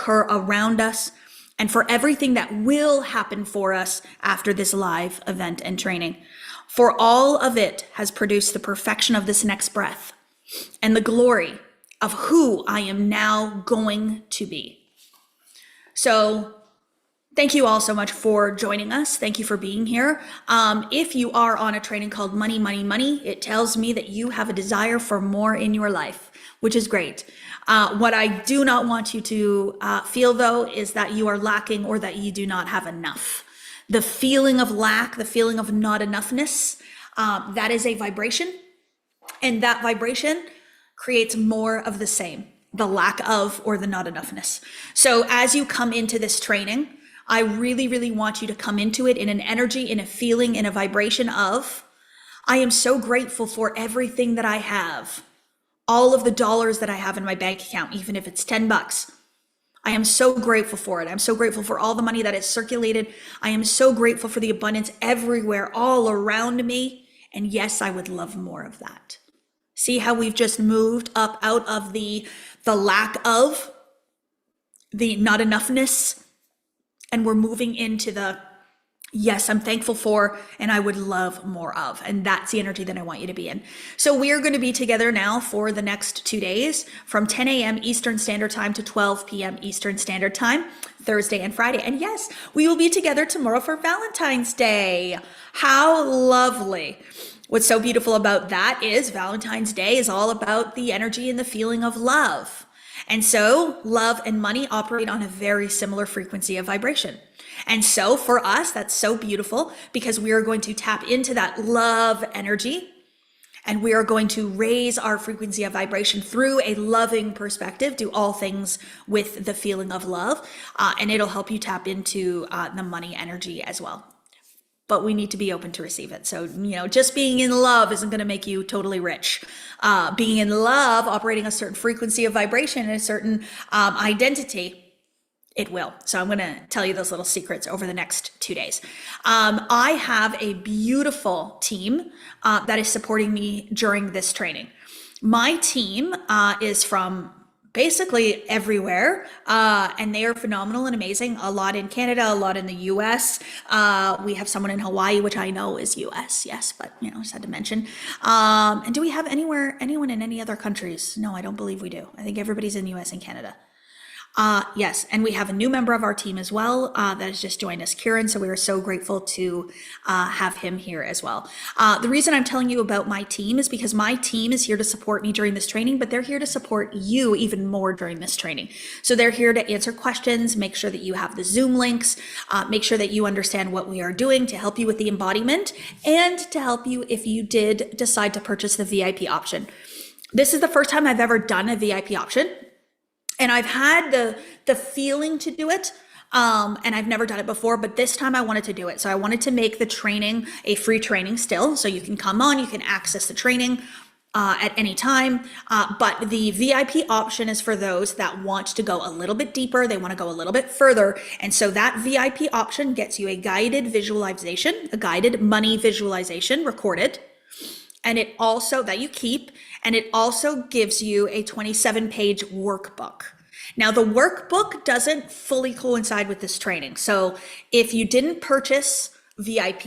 occur around us, and for everything that will happen for us after this live event and training. For all of it has produced the perfection of this next breath and the glory of who I am now going to be. So thank you all so much for joining us. Thank you for being here. If you are on a training called Money, Money, Money, it tells me that you have a desire for more in your life, which is great. What I do not want you to feel, though, is that you are lacking or that you do not have enough. The feeling of lack, the feeling of not enoughness, that is a vibration, and that vibration creates more of the same, the lack of or the not enoughness. So as you come into this training, I really, really want you to come into it in an energy, in a feeling, in a vibration of, I am so grateful for everything that I have, all of the dollars that I have in my bank account, even if it's $10. I am so grateful for it. I'm so grateful for all the money that is circulated. I am so grateful for the abundance everywhere, all around me. And yes, I would love more of that. See how we've just moved up out of the lack of, the not enoughness, and we're moving into the, yes, I'm thankful for, and I would love more of. And that's the energy that I want you to be in. So we are going to be together now for the next 2 days from 10 a.m. Eastern Standard Time to 12 p.m. Eastern Standard Time, Thursday and Friday. And yes, we will be together tomorrow for Valentine's Day. How lovely. What's so beautiful about that is Valentine's Day is all about the energy and the feeling of love. And so love and money operate on a very similar frequency of vibration. And so for us, that's so beautiful because we are going to tap into that love energy, and we are going to raise our frequency of vibration through a loving perspective, do all things with the feeling of love, and it'll help you tap into the money energy as well. But we need to be open to receive it. So, just being in love isn't going to make you totally rich. Being in love, operating a certain frequency of vibration and a certain identity, it will. So I'm going to tell you those little secrets over the next 2 days. I have a beautiful team that is supporting me during this training. My team is from basically everywhere, and they are phenomenal and amazing. A lot in Canada, a lot in the US. We have someone in Hawaii, which I know is US, yes, but just had to mention. And do we have anyone in any other countries? No, I don't believe we do. I think everybody's in US and Canada. Yes, and we have a new member of our team as well that has just joined us, Kieran, so we are so grateful to have him here as well. The reason I'm telling you about my team is because my team is here to support me during this training, but they're here to support you even more during this training. So they're here to answer questions, make sure that you have the Zoom links, make sure that you understand what we are doing to help you with the embodiment, and to help you if you did decide to purchase the VIP option. This is the first time I've ever done a VIP option. And I've had the feeling to do it, and I've never done it before, but this time I wanted to do it. So I wanted to make the training a free training still. So you can come on, you can access the training at any time. But the VIP option is for those that want to go a little bit deeper. They want to go a little bit further. And so that VIP option gets you a guided visualization, a guided money visualization recorded. And it also, that you keep, and it also gives you a 27-page workbook. Now, the workbook doesn't fully coincide with this training. So if you didn't purchase VIP,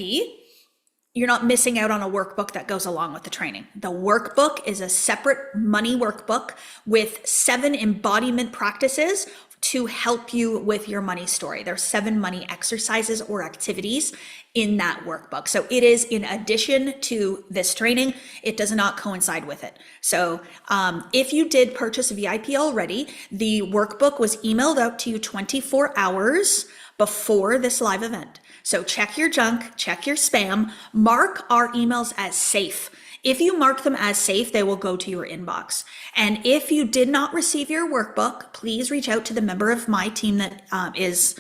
you're not missing out on a workbook that goes along with the training. The workbook is a separate money workbook with 7 embodiment practices to help you with your money story. There's 7 money exercises or activities in that workbook. So it is in addition to this training. It does not coincide with it. So if you did purchase VIP already, the workbook was emailed out to you 24 hours before this live event. So check your junk, check your spam, mark our emails as safe. If you mark them as safe, they will go to your inbox. And if you did not receive your workbook, please reach out to the member of my team that is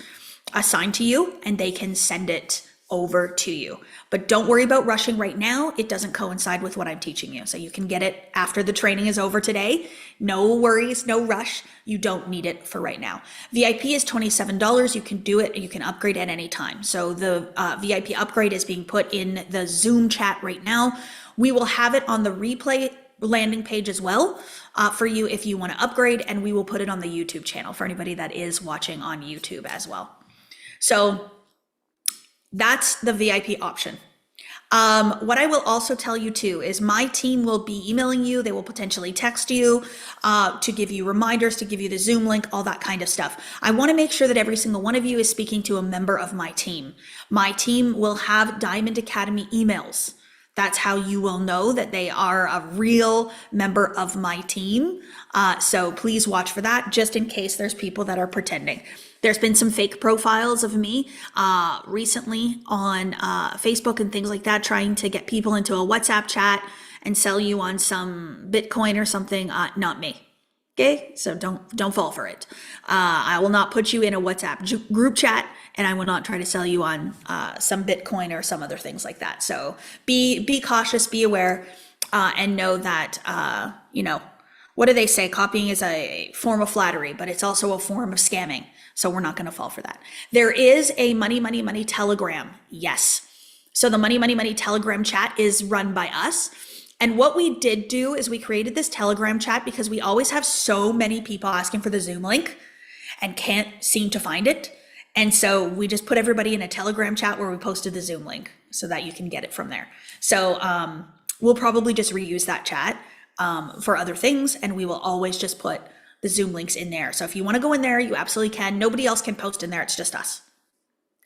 assigned to you, and they can send it over to you. But don't worry about rushing right now. It doesn't coincide with what I'm teaching you. So you can get it after the training is over today. No worries, no rush. You don't need it for right now. VIP is $27. You can do it. You can upgrade at any time. So the VIP upgrade is being put in the Zoom chat right now. We will have it on the replay landing page as well for you if you want to upgrade, and we will put it on the YouTube channel for anybody that is watching on YouTube as well. So that's the VIP option. What I will also tell you too is my team will be emailing you. They will potentially text you to give you reminders, to give you the Zoom link, all that kind of stuff. I want to make sure that every single one of you is speaking to a member of my team. My team will have Diamond Academy emails. That's how you will know that they are a real member of my team. So please watch for that, just in case there's people that are pretending. There's been some fake profiles of me recently on Facebook and things like that, trying to get people into a WhatsApp chat and sell you on some Bitcoin or something. Not me. Okay, so don't fall for it. I will not put you in a WhatsApp group chat, and I will not try to sell you on some Bitcoin or some other things like that. So be cautious, be aware, and know that what do they say? Copying is a form of flattery, but it's also a form of scamming. So we're not going to fall for that. There is a Money, Money, Money Telegram. Yes. So the Money, Money, Money Telegram chat is run by us. And what we did do is we created this Telegram chat because we always have so many people asking for the Zoom link and can't seem to find it. And so we just put everybody in a Telegram chat where we posted the Zoom link so that you can get it from there. So we'll probably just reuse that chat for other things, and we will always just put the Zoom links in there. So if you want to go in there, you absolutely can. Nobody else can post in there. It's just us.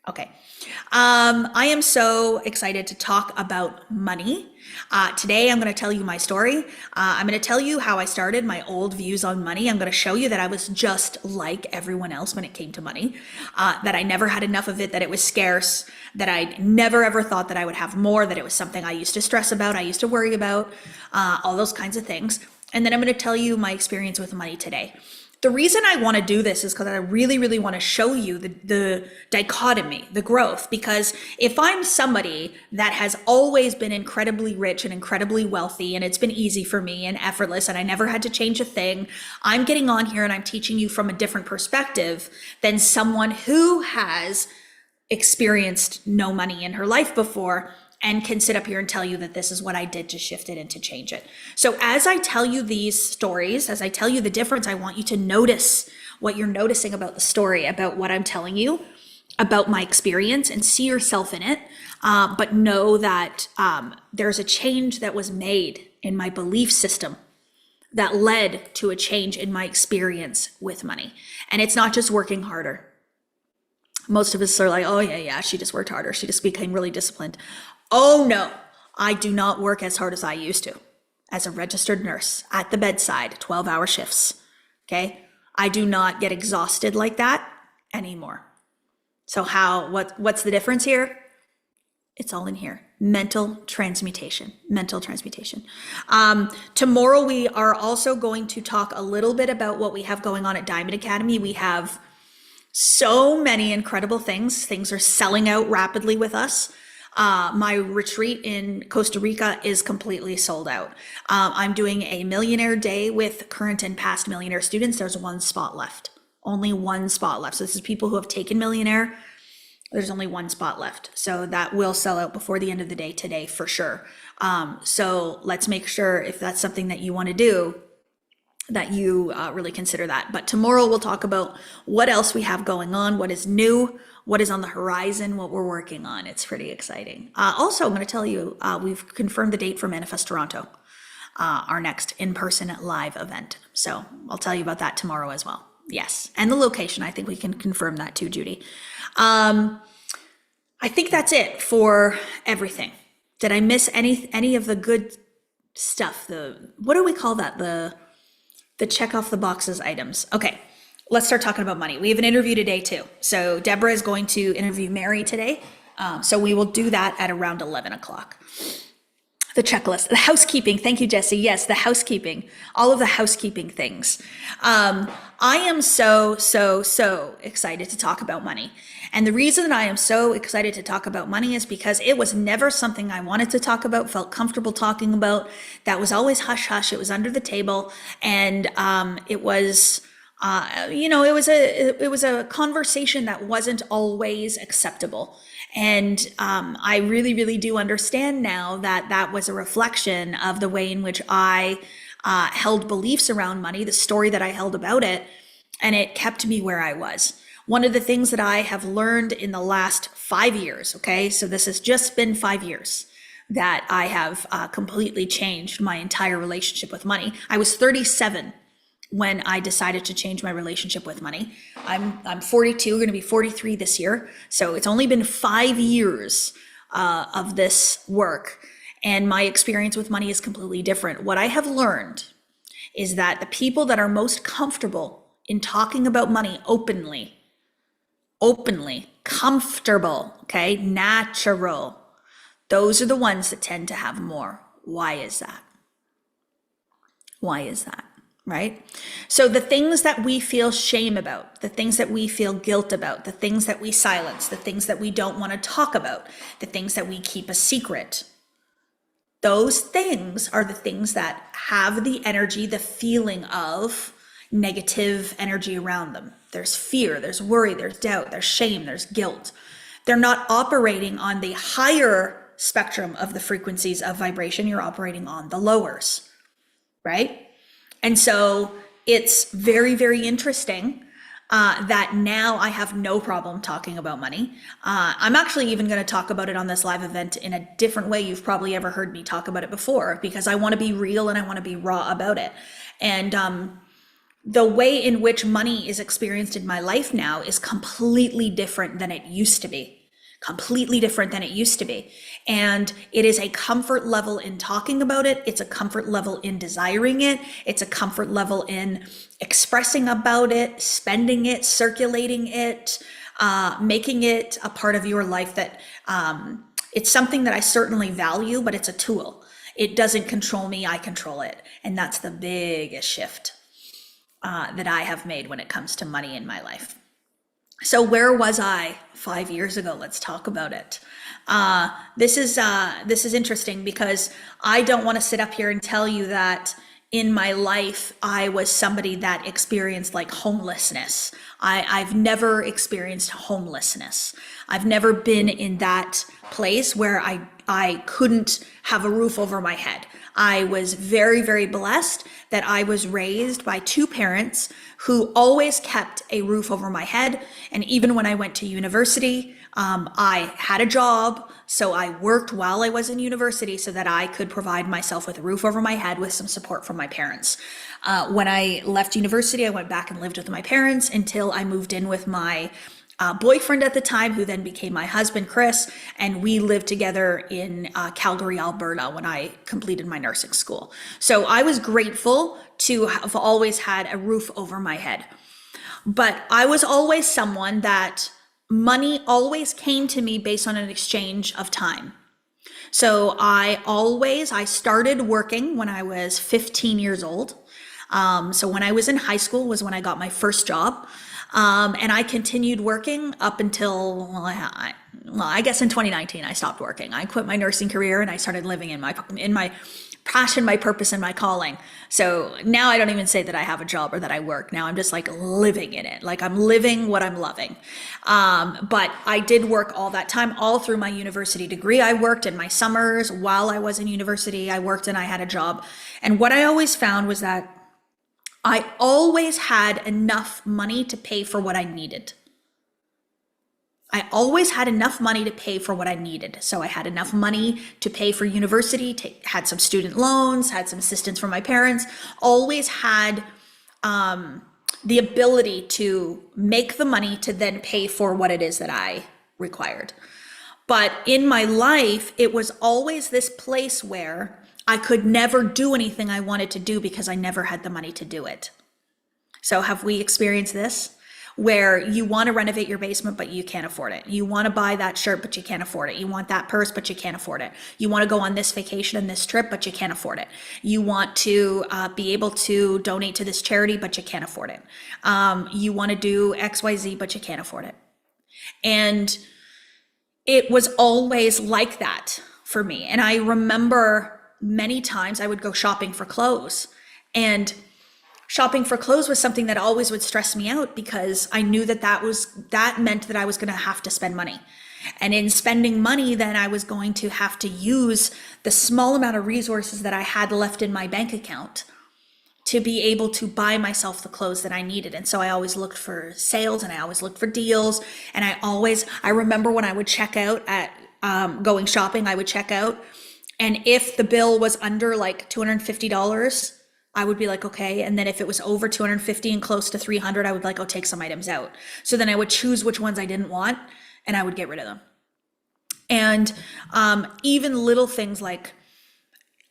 Okay. I am so excited to talk about money. Today, I'm going to tell you my story. I'm going to tell you how I started, my old views on money. I'm going to show you that I was just like everyone else when it came to money, that I never had enough of it, that it was scarce, that I never ever thought that I would have more, that it was something I used to stress about, I used to worry about, all those kinds of things. And then I'm going to tell you my experience with money today. The reason I want to do this is because I really, really want to show you the dichotomy, the growth. Because if I'm somebody that has always been incredibly rich and incredibly wealthy, and it's been easy for me and effortless, and I never had to change a thing, I'm getting on here and I'm teaching you from a different perspective than someone who has experienced no money in her life before and can sit up here and tell you that this is what I did to shift it and to change it. So as I tell you these stories, as I tell you the difference, I want you to notice what you're noticing about the story, about what I'm telling you, about my experience, and see yourself in it. But know that there's a change that was made in my belief system that led to a change in my experience with money. And it's not just working harder. Most of us are like, oh yeah, she just worked harder. She just became really disciplined. Oh no, I do not work as hard as I used to as a registered nurse at the bedside, 12-hour shifts, okay? I do not get exhausted like that anymore. So what's the difference here? It's all in here. Mental transmutation. Tomorrow we are also going to talk a little bit about what we have going on at Diamond Academy. We have so many incredible things. Things are selling out rapidly with us. My retreat in Costa Rica is completely sold out. I'm doing a millionaire day with current and past millionaire students. There's one spot left, only one spot left. So this is people who have taken millionaire. There's only one spot left. So that will sell out before the end of the day today for sure. So let's make sure, if that's something that you want to do, that you really consider that. But tomorrow we'll talk about what else we have going on, what is new, what is on the horizon, what we're working on. It's pretty exciting. Also, I'm going to tell you, we've confirmed the date for Manifest Toronto, our next in-person live event. So I'll tell you about that tomorrow as well. Yes, and the location. I think we can confirm that too, Judy. I think that's it for everything. Did I miss any of the good stuff? What do we call that? The check off the boxes items. Okay, let's start talking about money. We have an interview today too. So Deborah is going to interview Mary today. So we will do that at around 11 o'clock. The checklist, the housekeeping. Thank you, Jesse. Yes, the housekeeping, all of the housekeeping things. I am so excited to talk about money. And the reason I am so excited to talk about money is because it was never something I wanted to talk about, felt comfortable talking about. That was always hush hush. It was under the table. And it was it was a conversation that wasn't always acceptable. And I really, really do understand now that that was a reflection of the way in which I held beliefs around money, the story that I held about it, and it kept me where I was. One of the things that I have learned in the last 5 years, okay, so this has just been 5 years that I have completely changed my entire relationship with money. I was 37 when I decided to change my relationship with money. I'm 42, going to be 43 this year. So it's only been 5 years of this work. And my experience with money is completely different. What I have learned is that the people that are most comfortable in talking about money openly, comfortable, okay, natural, those are the ones that tend to have more. Why is that? Why is that? Right? So the things that we feel shame about, the things that we feel guilt about, the things that we silence, the things that we don't want to talk about, the things that we keep a secret, those things are the things that have the energy, the feeling of negative energy around them. There's fear, there's worry, there's doubt, there's shame, there's guilt. They're not operating on the higher spectrum of the frequencies of vibration. You're operating on the lowers, right? And so it's very, very interesting that now I have no problem talking about money. I'm actually even going to talk about it on this live event in a different way. You've probably ever heard me talk about it before, because I want to be real and I want to be raw about it. And the way in which money is experienced in my life now is completely different than it used to be. Completely different than it used to be. And it is a comfort level in talking about it. It's a comfort level in desiring it. It's a comfort level in expressing about it, spending it, circulating it, making it a part of your life. That it's something that I certainly value, but it's a tool. It doesn't control me, I control it. And that's the biggest shift that I have made when it comes to money in my life. So where was I 5 years ago? Let's talk about it. This is interesting, because I don't want to sit up here and tell you that in my life I was somebody that experienced like homelessness. I've never experienced homelessness. I've never been in that place where I couldn't have a roof over my head. I was very, very blessed that I was raised by two parents who always kept a roof over my head. And even when I went to university, I had a job. So I worked while I was in university so that I could provide myself with a roof over my head with some support from my parents. When I left university, I went back and lived with my parents until I moved in with my boyfriend at the time, who then became my husband, Chris, and we lived together in Calgary, Alberta, when I completed my nursing school. So I was grateful to have always had a roof over my head. But I was always someone that money always came to me based on an exchange of time. So I started working when I was 15 years old. So when I was in high school was when I got my first job. And I continued working up until, I guess in 2019, I stopped working. I quit my nursing career and I started living in my passion, my purpose, and my calling. So now I don't even say that I have a job or that I work. Now I'm just like living in it. Like I'm living what I'm loving. But I did work all that time, all through my university degree. I worked in my summers while I was in university. I worked and I had a job. And what I always found was that I always had enough money to pay for what I needed. I always had enough money to pay for what I needed. So I had enough money to pay for university, had some student loans, had some assistance from my parents, always had the ability to make the money to then pay for what it is that I required. But in my life, it was always this place where I could never do anything I wanted to do because I never had the money to do it. So have we experienced this? Where you want to renovate your basement, but you can't afford it. You want to buy that shirt, but you can't afford it. You want that purse, but you can't afford it. You want to go on this vacation and this trip, but you can't afford it. You want to be able to donate to this charity, but you can't afford it. You want to do XYZ, but you can't afford it. And it was always like that for me. And I remember many times I would go shopping for clothes, and shopping for clothes was something that always would stress me out because I knew that meant that I was going to have to spend money. And in spending money, then I was going to have to use the small amount of resources that I had left in my bank account to be able to buy myself the clothes that I needed. And so I always looked for sales and I always looked for deals. And I remember when I would check out at going shopping, I would check out. And if the bill was under like $250, I would be like, okay. And then if it was over 250 and close to 300, I would like, oh, take some items out. So then I would choose which ones I didn't want and I would get rid of them. And even little things like,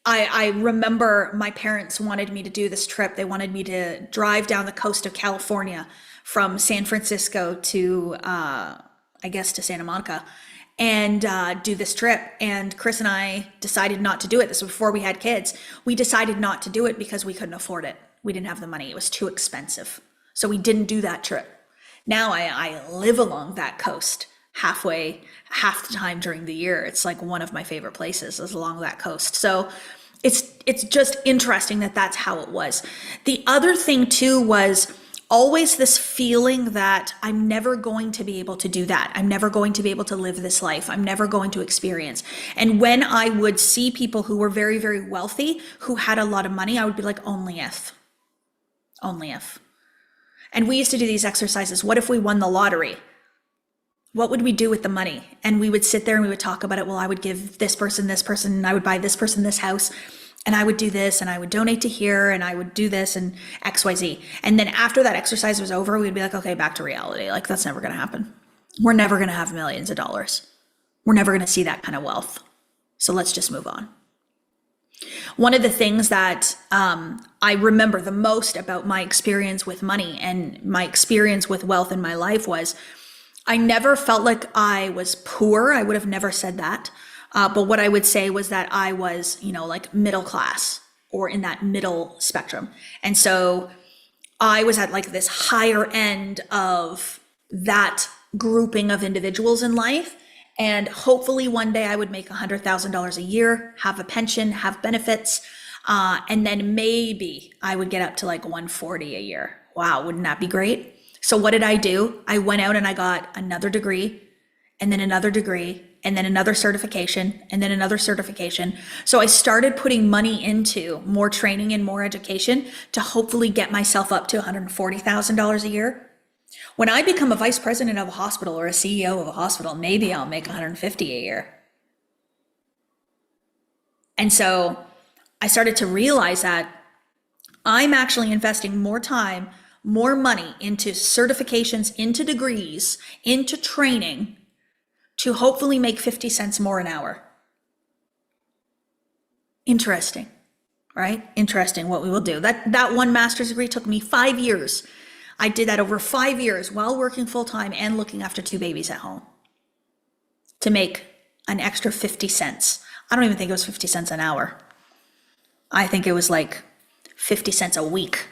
I remember my parents wanted me to do this trip. They wanted me to drive down the coast of California from San Francisco to, I guess, to Santa Monica and do this trip. And Chris and I decided not to do it. This was before we had kids. We decided not to do it because we couldn't afford it. We didn't have the money. It was too expensive. So we didn't do that trip. Now I live along that coast half the time during the year. It's like one of my favorite places is along that coast. So it's just interesting that that's how it was. The other thing too was always this feeling that I'm never going to be able to do that. I'm never going to be able to live this life. I'm never going to experience. And when I would see people who were very, very wealthy, who had a lot of money, I would be like, only if. And we used to do these exercises. What if we won the lottery? What would we do with the money? And we would sit there and we would talk about it. Well, I would give this person, and I would buy this person this house, and I would do this, and I would donate to here, and I would do this, and XYZ. And then after that exercise was over, we'd be like, okay, back to reality. Like, that's never going to happen. We're never going to have millions of dollars. We're never going to see that kind of wealth. So let's just move on. One of the things that I remember the most about my experience with money and my experience with wealth in my life was I never felt like I was poor. I would have never said that. But what I would say was that I was, like middle class or in that middle spectrum. And so I was at like this higher end of that grouping of individuals in life. And hopefully one day I would make $100,000 a year, have a pension, have benefits. And then maybe I would get up to like 140 a year. Wow, wouldn't that be great? So what did I do? I went out and I got another degree and then another degree and then another certification and then another certification. So I started putting money into more training and more education to hopefully get myself up to $140,000 a year. When I become a vice president of a hospital or a CEO of a hospital, maybe I'll make $150 a year. And so I started to realize that I'm actually investing more time, more money into certifications, into degrees, into training to hopefully make 50 cents more an hour. Interesting, right? Interesting what we will do. That one master's degree took me 5 years. I did that over 5 years while working full time and looking after 2 babies at home to make an extra 50 cents. I don't even think it was 50 cents an hour. I think it was like 50 cents a week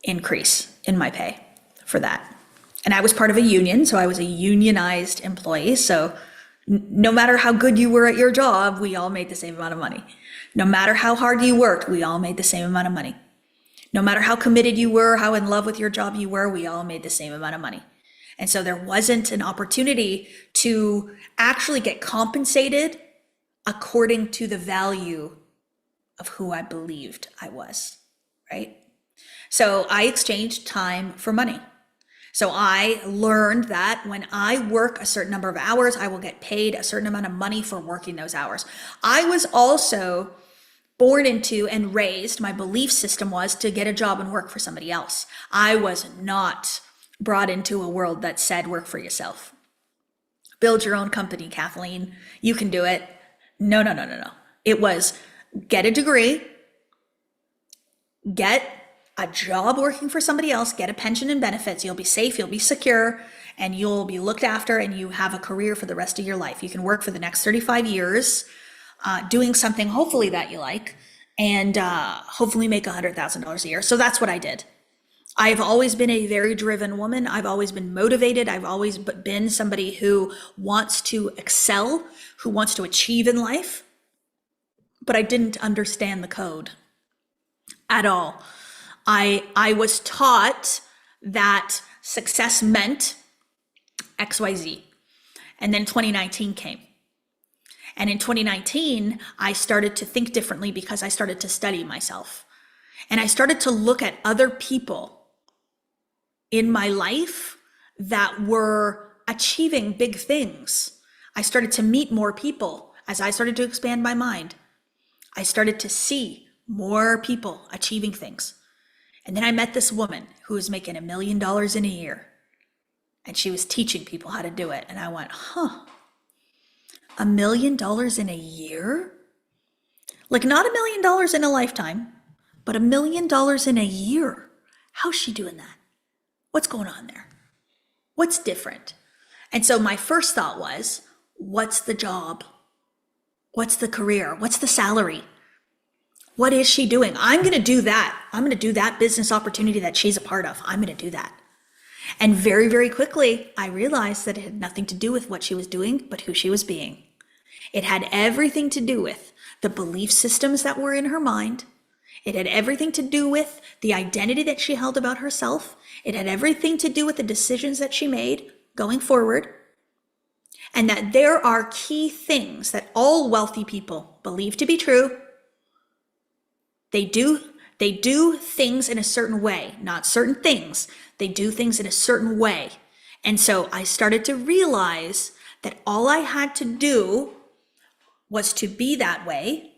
increase in my pay for that. And I was part of a union, so I was a unionized employee. So no matter how good you were at your job, we all made the same amount of money. No matter how hard you worked, we all made the same amount of money. No matter how committed you were, how in love with your job you were, we all made the same amount of money. And so there wasn't an opportunity to actually get compensated according to the value of who I believed I was, right? So I exchanged time for money. So I learned that when I work a certain number of hours, I will get paid a certain amount of money for working those hours. I was also born into and raised, my belief system was to get a job and work for somebody else. I was not brought into a world that said work for yourself. Build your own company, Kathleen. You can do it. No. It was get a degree, get a job working for somebody else, get a pension and benefits. You'll be safe, you'll be secure, and you'll be looked after, and you have a career for the rest of your life. You can work for the next 35 years doing something hopefully that you like, and hopefully make $100,000 a year. So that's what I did. I've always been a very driven woman. I've always been motivated. I've always been somebody who wants to excel, who wants to achieve in life, but I didn't understand the code at all. I was taught that success meant XYZ. And then 2019 came. And in 2019, I started to think differently because I started to study myself. And I started to look at other people in my life that were achieving big things. I started to meet more people as I started to expand my mind. I started to see more people achieving things. And then I met this woman who was making $1 million in a year. And she was teaching people how to do it. And I went, $1 million in a year? Like not $1 million in a lifetime, but $1 million in a year. How's she doing that? What's going on there? What's different? And so my first thought was, what's the job? What's the career? What's the salary? What is she doing? I'm going to do that. I'm going to do that business opportunity that she's a part of. I'm going to do that. And very, very quickly, I realized that it had nothing to do with what she was doing, but who she was being. It had everything to do with the belief systems that were in her mind. It had everything to do with the identity that she held about herself. It had everything to do with the decisions that she made going forward. And that there are key things that all wealthy people believe to be true. They do things in a certain way, not certain things. They do things in a certain way. And so I started to realize that all I had to do was to be that way.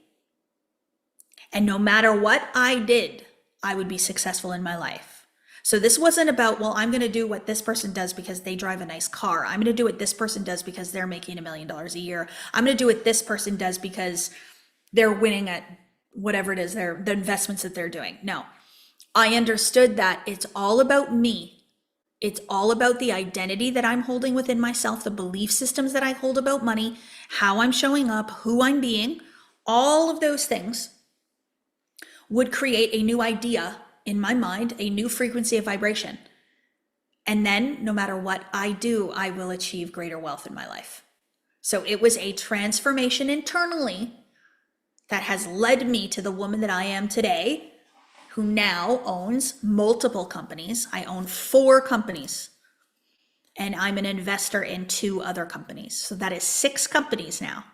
And no matter what I did, I would be successful in my life. So this wasn't about, well, I'm going to do what this person does because they drive a nice car. I'm going to do what this person does because they're making $1 million a year. I'm going to do what this person does because they're winning at whatever it is, the investments that they're doing. No, I understood that it's all about me. It's all about the identity that I'm holding within myself, the belief systems that I hold about money, how I'm showing up, who I'm being. All of those things would create a new idea in my mind, a new frequency of vibration. And then no matter what I do, I will achieve greater wealth in my life. So it was a transformation internally that has led me to the woman that I am today, who now owns multiple companies. I own 4 companies, and I'm an investor in 2 other companies. So that is 6 companies now.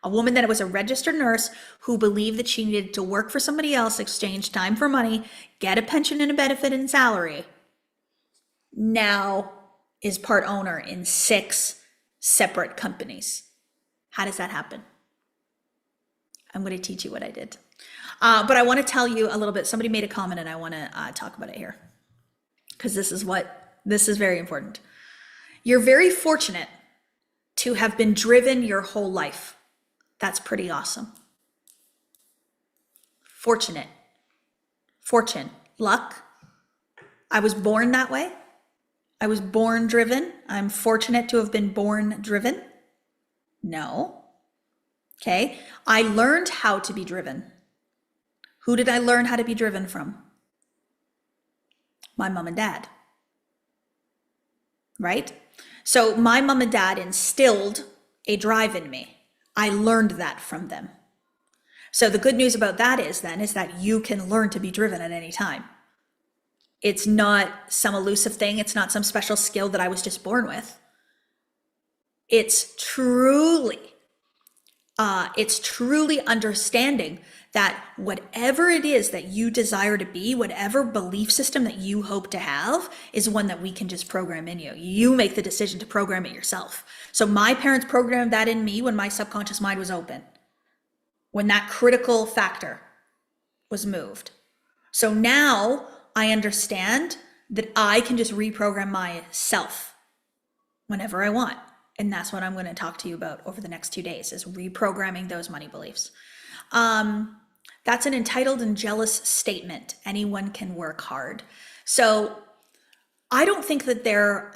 A woman that was a registered nurse who believed that she needed to work for somebody else, exchange time for money, get a pension and a benefit and salary, now is part owner in 6 separate companies. How does that happen? I'm going to teach you what I did. But I want to tell you a little bit. Somebody made a comment and I want to talk about it here because this is very important. You're very fortunate to have been driven your whole life. That's pretty awesome. Fortunate. Fortune. Luck. I was born that way. I was born driven. I'm fortunate to have been born driven. No. Okay. I learned how to be driven. Who did I learn how to be driven from? My mom and dad. Right? So my mom and dad instilled a drive in me. I learned that from them. So the good news about that is that you can learn to be driven at any time. It's not some elusive thing. It's not some special skill that I was just born with. It's truly understanding that whatever it is that you desire to be, whatever belief system that you hope to have, is one that we can just program in you. You make the decision to program it yourself. So my parents programmed that in me when my subconscious mind was open, when that critical factor was moved. So now I understand that I can just reprogram myself whenever I want. And that's what I'm going to talk to you about over the next 2 days, is reprogramming those money beliefs. That's an entitled and jealous statement. Anyone can work hard. So I don't think that there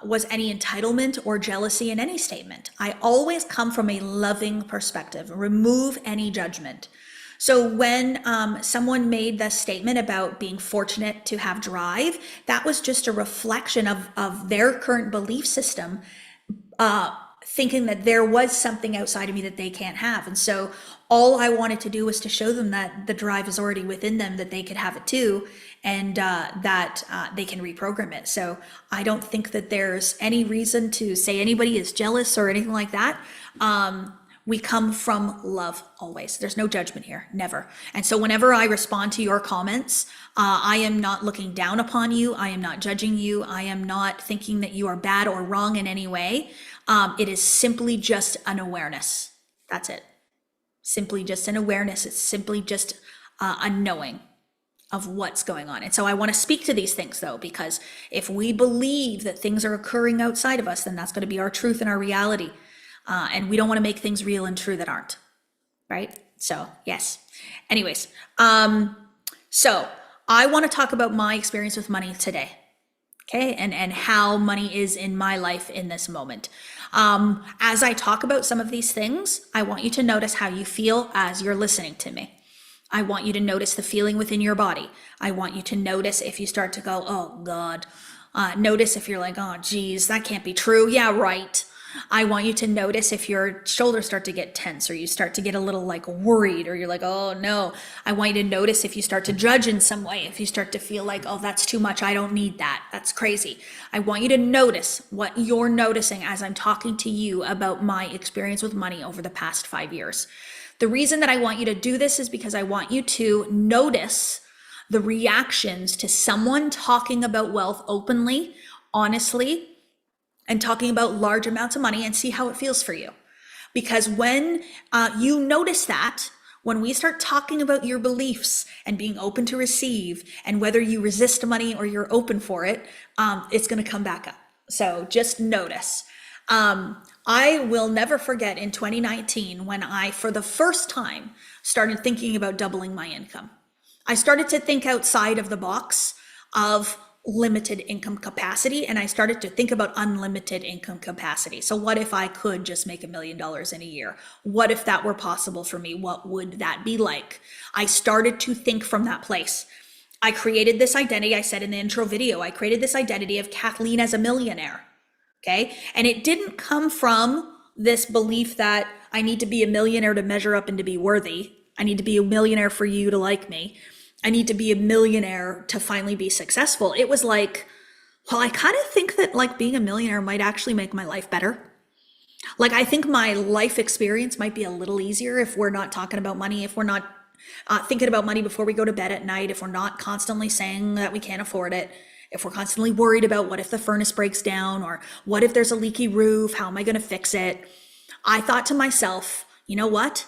was any entitlement or jealousy in any statement. I always come from a loving perspective, remove any judgment. So when someone made the statement about being fortunate to have drive, that was just a reflection of their current belief system thinking that there was something outside of me that they can't have. And so all I wanted to do was to show them that the drive is already within them, that they could have it too, and that they can reprogram it. So I don't think that there's any reason to say anybody is jealous or anything like that. We come from love always. There's no judgment here, never. And so whenever I respond to your comments, I am not looking down upon you. I am not judging you. I am not thinking that you are bad or wrong in any way. It is simply just an awareness. That's it. Simply just an awareness. It's simply just a knowing of what's going on. And so I want to speak to these things though, because if we believe that things are occurring outside of us, then that's going to be our truth and our reality. And we don't want to make things real and true that aren't, right? So yes. Anyways, so I want to talk about my experience with money today. Okay, and how money is in my life in this moment. As I talk about some of these things, I want you to notice how you feel as you're listening to me. I want you to notice the feeling within your body. I want you to notice if you start to go, oh God. Notice if you're like, oh geez, that can't be true. Yeah, right. I want you to notice if your shoulders start to get tense, or you start to get a little like worried, or you're like, oh no. I want you to notice if you start to judge in some way, if you start to feel like, oh, that's too much. I don't need that. That's crazy. I want you to notice what you're noticing as I'm talking to you about my experience with money over the past 5 years. The reason that I want you to do this is because I want you to notice the reactions to someone talking about wealth openly, honestly, and talking about large amounts of money, and see how it feels for you. Because when you notice that, when we start talking about your beliefs and being open to receive, and whether you resist money or you're open for it, it's going to come back up. So just notice. I will never forget in 2019 when I, for the first time, started thinking about doubling my income. I started to think outside of the box of limited income capacity, and I started to think about unlimited income capacity. So what if I could just make $1 million in a year? What if that were possible for me? What would that be like? I started to think from that place. I created this identity. I said in the intro video, I created this identity of Kathleen as a millionaire. Okay. And it didn't come from this belief that I need to be a millionaire to measure up and to be worthy. I need to be a millionaire for you to like me. I need to be a millionaire to finally be successful. It was like, well, I kind of think that like being a millionaire might actually make my life better. Like, I think my life experience might be a little easier if we're not talking about money, if we're not thinking about money before we go to bed at night, if we're not constantly saying that we can't afford it, if we're constantly worried about what if the furnace breaks down, or what if there's a leaky roof, how am I going to fix it? I thought to myself, you know what?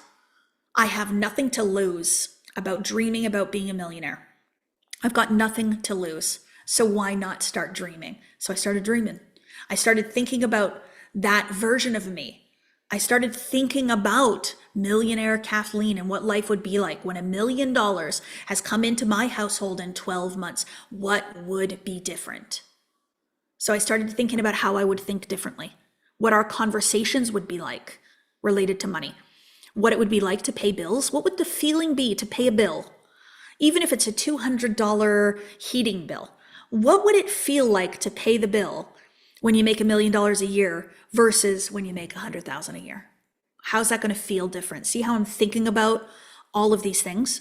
I have nothing to lose about dreaming about being a millionaire. I've got nothing to lose. So why not start dreaming? So I started dreaming. I started thinking about that version of me. I started thinking about millionaire Kathleen and what life would be like when $1 million has come into my household in 12 months. What would be different? So I started thinking about how I would think differently, what our conversations would be like related to money, what it would be like to pay bills. What would the feeling be to pay a bill? Even if it's a $200 heating bill, what would it feel like to pay the bill when you make $1 million a year versus when you make $100,000 a year? How's that going to feel different? See how I'm thinking about all of these things?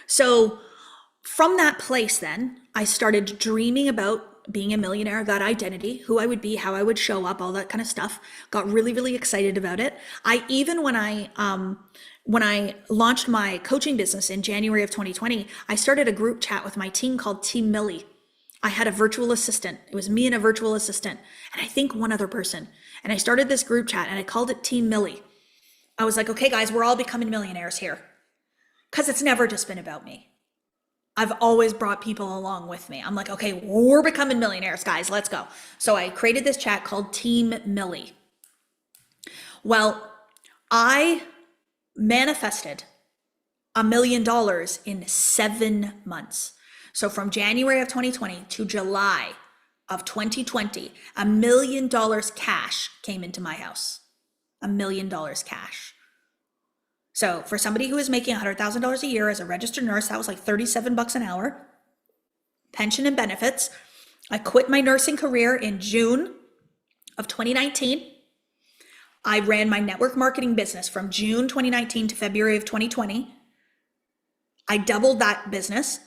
So from that place, then I started dreaming about being a millionaire, that identity, who I would be, how I would show up, all that kind of stuff. Got really, really excited about it. When I launched my coaching business in January of 2020, I started a group chat with my team called Team Millie. I had a virtual assistant. It was me and a virtual assistant, and I think one other person. And I started this group chat and I called it Team Millie. I was like, okay, guys, we're all becoming millionaires here. Because it's never just been about me. I've always brought people along with me. I'm like, okay, we're becoming millionaires, guys. Let's go. So I created this chat called Team Millie. Well, I manifested $1 million in 7 months. So from January of 2020 to July of 2020, $1 million cash came into my house. $1 million cash. So for somebody who is making $100,000 a year as a registered nurse, that was like $37 an hour. Pension and benefits. I quit my nursing career in June of 2019. I ran my network marketing business from June 2019 to February of 2020. I doubled that business.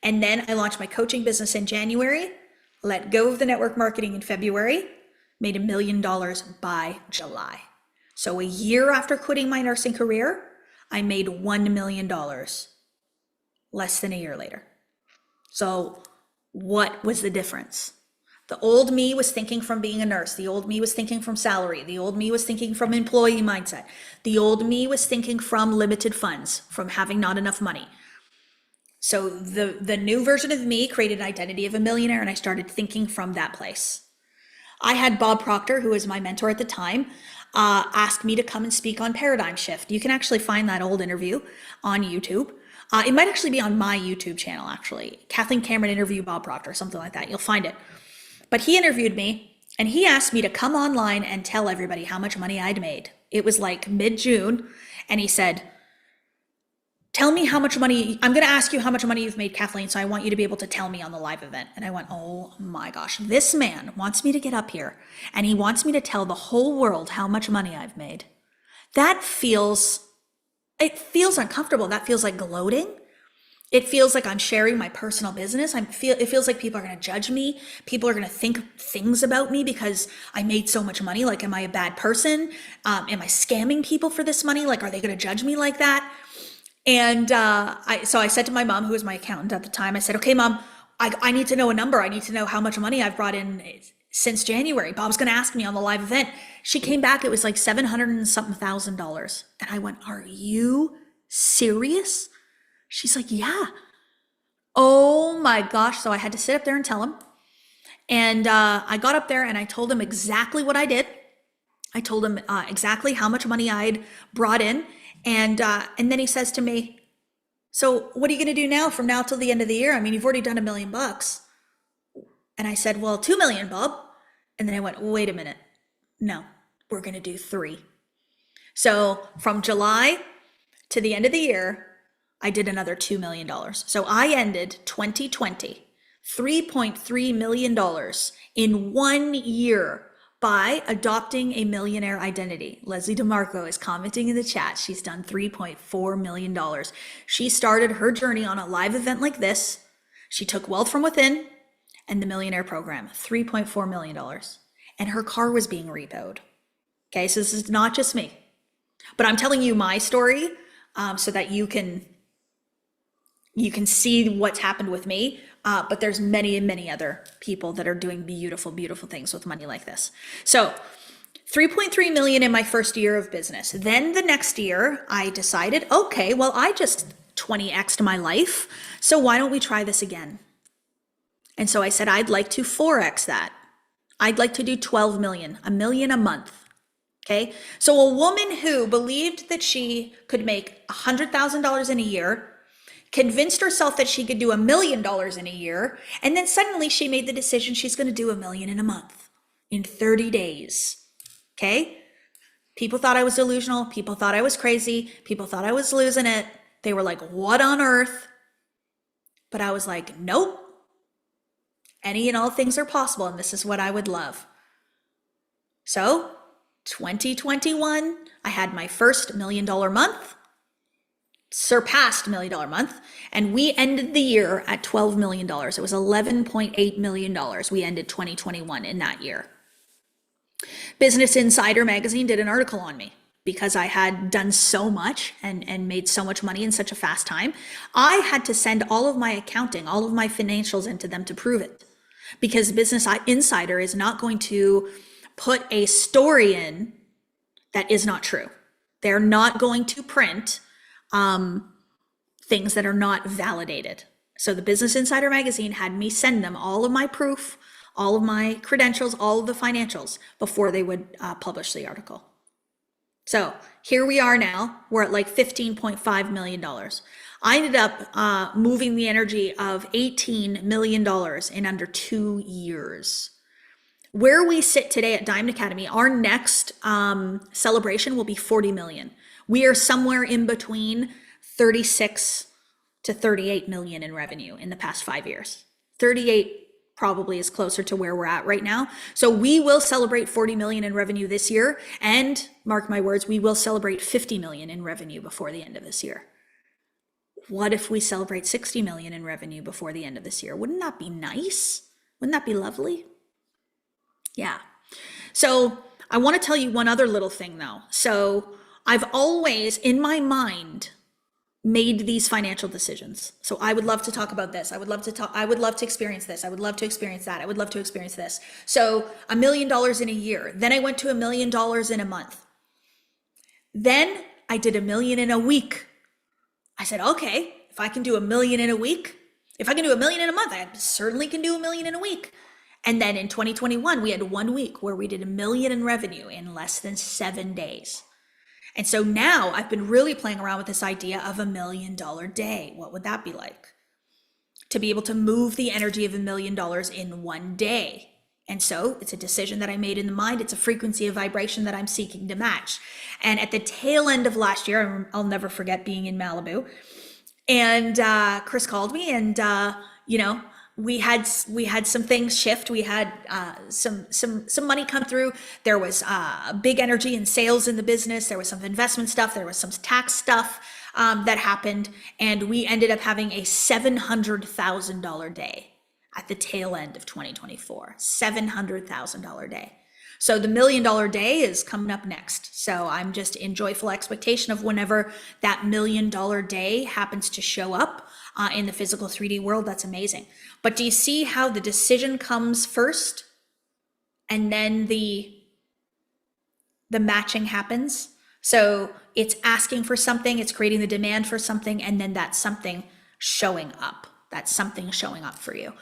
And then I launched my coaching business in January, let go of the network marketing in February, made $1 million by July. So a year after quitting my nursing career, I made $1 million less than a year later. So what was the difference? The old me was thinking from being a nurse. The old me was thinking from salary. The old me was thinking from employee mindset. The old me was thinking from limited funds, from having not enough money. So the new version of me created an identity of a millionaire, and I started thinking from that place. I had Bob Proctor, who was my mentor at the time, ask me to come and speak on Paradigm Shift. You can actually find that old interview on YouTube. It might actually be on my YouTube channel, actually. Kathleen Cameron interviewed Bob Proctor, something like that. You'll find it. But he interviewed me, and he asked me to come online and tell everybody how much money I'd made. It was like mid-June, and he said, tell me how much money, I'm going to ask you how much money you've made, Kathleen, so I want you to be able to tell me on the live event. And I went, oh my gosh, this man wants me to get up here and he wants me to tell the whole world how much money I've made. It feels uncomfortable. That feels like gloating. It feels like I'm sharing my personal business. It feels like people are going to judge me. People are going to think things about me because I made so much money. Like, am I a bad person? Am I scamming people for this money? Like, are they going to judge me like that? And so I said to my mom, who was my accountant at the time, I said, okay, Mom, I need to know a number. I need to know how much money I've brought in since January. Bob's going to ask me on the live event. She came back. It was like $700 and something thousand. And I went, are you serious? She's like, yeah. Oh my gosh. So I had to sit up there and tell him. And I got up there and I told him exactly what I did. I told him exactly how much money I'd brought in. And then he says to me, so what are you going to do now from now till the end of the year? I mean, you've already done $1 million. And I said, well, 2 million, Bob. And then I went, wait a minute. No, we're going to do 3. So from July to the end of the year, I did another $2 million. So I ended 2020, $3.3 million in 1 year by adopting a millionaire identity. Leslie DeMarco is commenting in the chat. She's done $3.4 million. She started her journey on a live event like this. She took Wealth from Within and the Millionaire Program, $3.4 million. And her car was being repoed. Okay, so this is not just me. But I'm telling you my story so that you can see what's happened with me. But there's many and many other people that are doing beautiful, beautiful things with money like this. So 3.3 million in my first year of business. Then the next year I decided, okay, well, I just 20x'd my life. So why don't we try this again? And so I said, I'd like to 4x that. I'd like to do 12 million, $1 million a month. Okay. So a woman who believed that she could make $100,000 in a year, convinced herself that she could do $1 million in a year, and then suddenly she made the decision she's going to do $1 million in a month in 30 days. Okay? People thought I was delusional. People thought I was crazy. People thought I was losing it. They were like, what on earth? But I was like, nope. Any and all things are possible, and this is what I would love. So 2021, I had my first $1 million month, surpassed $1 million month, and we ended the year at $12 million. It was $11.8 million. We ended 2021 in that year. Business Insider magazine did an article on me because I had done so much and made so much money in such a fast time. I had to send all of my accounting, all of my financials into them to prove it, because Business Insider is not going to put a story in that is not true. They're not going to print things that are not validated. So the Business Insider magazine had me send them all of my proof, all of my credentials, all of the financials before they would publish the article. So here we are now, we're at like $15.5 million. I ended up moving the energy of $18 million in under 2 years. Where we sit today at Diamond Academy, our next celebration will be 40 million. We are somewhere in between 36 to 38 million in revenue in the past 5 years. 38 probably is closer to where we're at right now. So we will celebrate 40 million in revenue this year. And mark my words, we will celebrate 50 million in revenue before the end of this year. What if we celebrate 60 million in revenue before the end of this year? Wouldn't that be nice? Wouldn't that be lovely? Yeah. So I want to tell you one other little thing though. So I've always in my mind made these financial decisions. So I would love to talk about this. I would love to experience this. I would love to experience that. I would love to experience this. So $1 million in a year. Then I went to $1 million in a month. Then I did $1 million in a week. I said, okay, if I can do $1 million in a week, if I can do $1 million in a month, I certainly can do $1 million in a week. And then in 2021, we had 1 week where we did $1 million in revenue in less than 7 days. And so now I've been really playing around with this idea of $1 million day. What would that be like? To be able to move the energy of $1 million in 1 day. And so it's a decision that I made in the mind. It's a frequency of vibration that I'm seeking to match. And at the tail end of last year, I'll never forget being in Malibu. And Chris called me and, we had some things shift. We had some money come through. There was big energy and sales in the business. There was some investment stuff. There was some tax stuff that happened. And we ended up having a $700,000 day at the tail end of 2024, $700,000 day. So the $1 million day is coming up next. So I'm just in joyful expectation of whenever that $1 million day happens to show up in the physical 3D world. That's amazing. But do you see how the decision comes first and then the matching happens? So it's asking for something, it's creating the demand for something, and then that's something showing up. That's something showing up for you.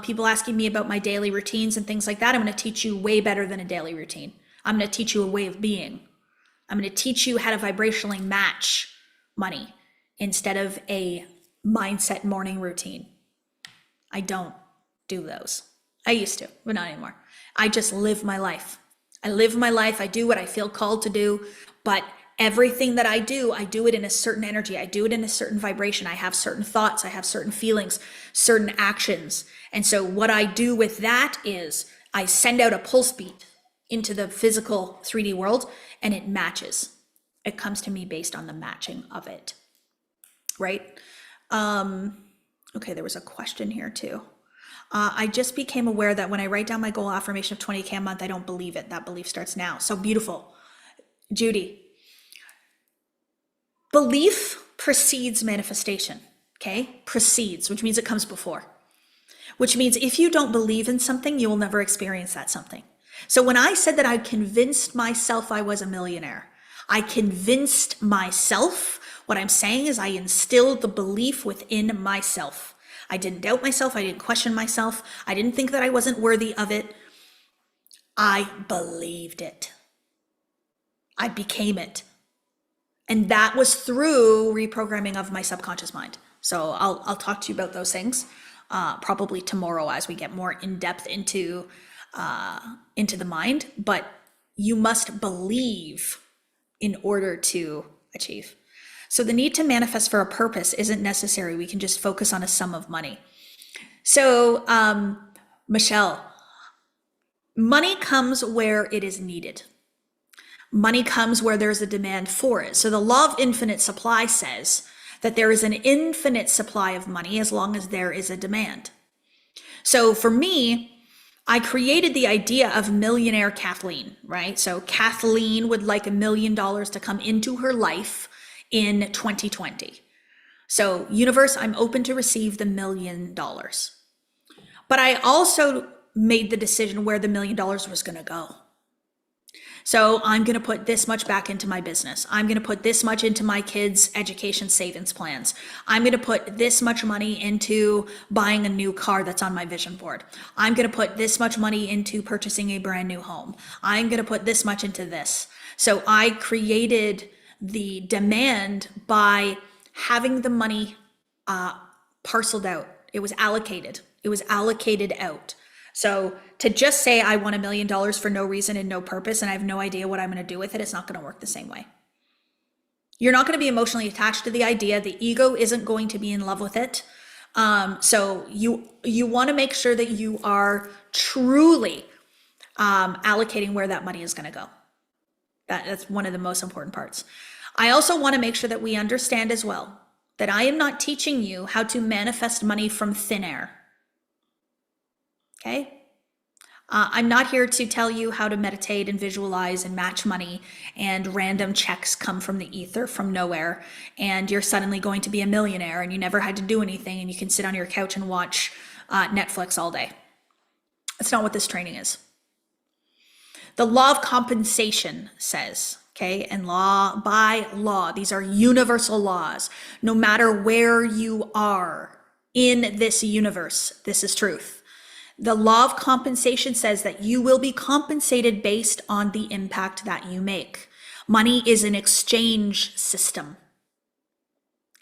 People asking me about my daily routines and things like that. I'm going to teach you way better than a daily routine. I'm going to teach you a way of being. I'm going to teach you how to vibrationally match money instead of a mindset morning routine. I don't do those. I used to, but not anymore. I just live my life. I live my life. I do what I feel called to do, but everything that I do it in a certain energy. I do it in a certain vibration. I have certain thoughts. I have certain feelings, certain actions. And so what I do with that is I send out a pulse beat into the physical 3D world and it matches. It comes to me based on the matching of it, right? Okay, there was a question here too. I just became aware that when I write down my goal affirmation of 20K a month, I don't believe it. That belief starts now. So beautiful. Judy. Belief precedes manifestation, okay? Precedes, which means it comes before. Which means if you don't believe in something, you will never experience that something. So when I said that I convinced myself I was a millionaire, I convinced myself. What I'm saying is I instilled the belief within myself. I didn't doubt myself. I didn't question myself. I didn't think that I wasn't worthy of it. I believed it. I became it. And that was through reprogramming of my subconscious mind. So I'll talk to you about those things probably tomorrow as we get more in depth into the mind. But you must believe in order to achieve. So the need to manifest for a purpose isn't necessary. We can just focus on a sum of money. So Michelle, money comes where it is needed. Money comes where there's a demand for it. So the law of infinite supply says that there is an infinite supply of money as long as there is a demand. So for me, I created the idea of millionaire Kathleen, right? So Kathleen would like $1 million to come into her life in 2020. So universe, I'm open to receive the $1 million. But I also made the decision where the $1 million was going to go. So I'm going to put this much back into my business. I'm going to put this much into my kids' education savings plans. I'm going to put this much money into buying a new car that's on my vision board. I'm going to put this much money into purchasing a brand new home. I'm going to put this much into this. So I created the demand by having the money parceled out. It was allocated. It was allocated out. So to just say I want $1 million for no reason and no purpose and I have no idea what I'm going to do with it, it's not going to work the same way. You're not going to be emotionally attached to the idea. The ego isn't going to be in love with it. So you want to make sure that you are truly allocating where that money is going to go. That's one of the most important parts. I also want to make sure that we understand as well that I am not teaching you how to manifest money from thin air. Okay? I'm not here to tell you how to meditate and visualize and match money and random checks come from the ether from nowhere and you're suddenly going to be a millionaire and you never had to do anything and you can sit on your couch and watch Netflix all day. That's not what this training is. The law of compensation says, okay, and by law, these are universal laws. No matter where you are in this universe, this is truth. The law of compensation says that you will be compensated based on the impact that you make. Money is an exchange system.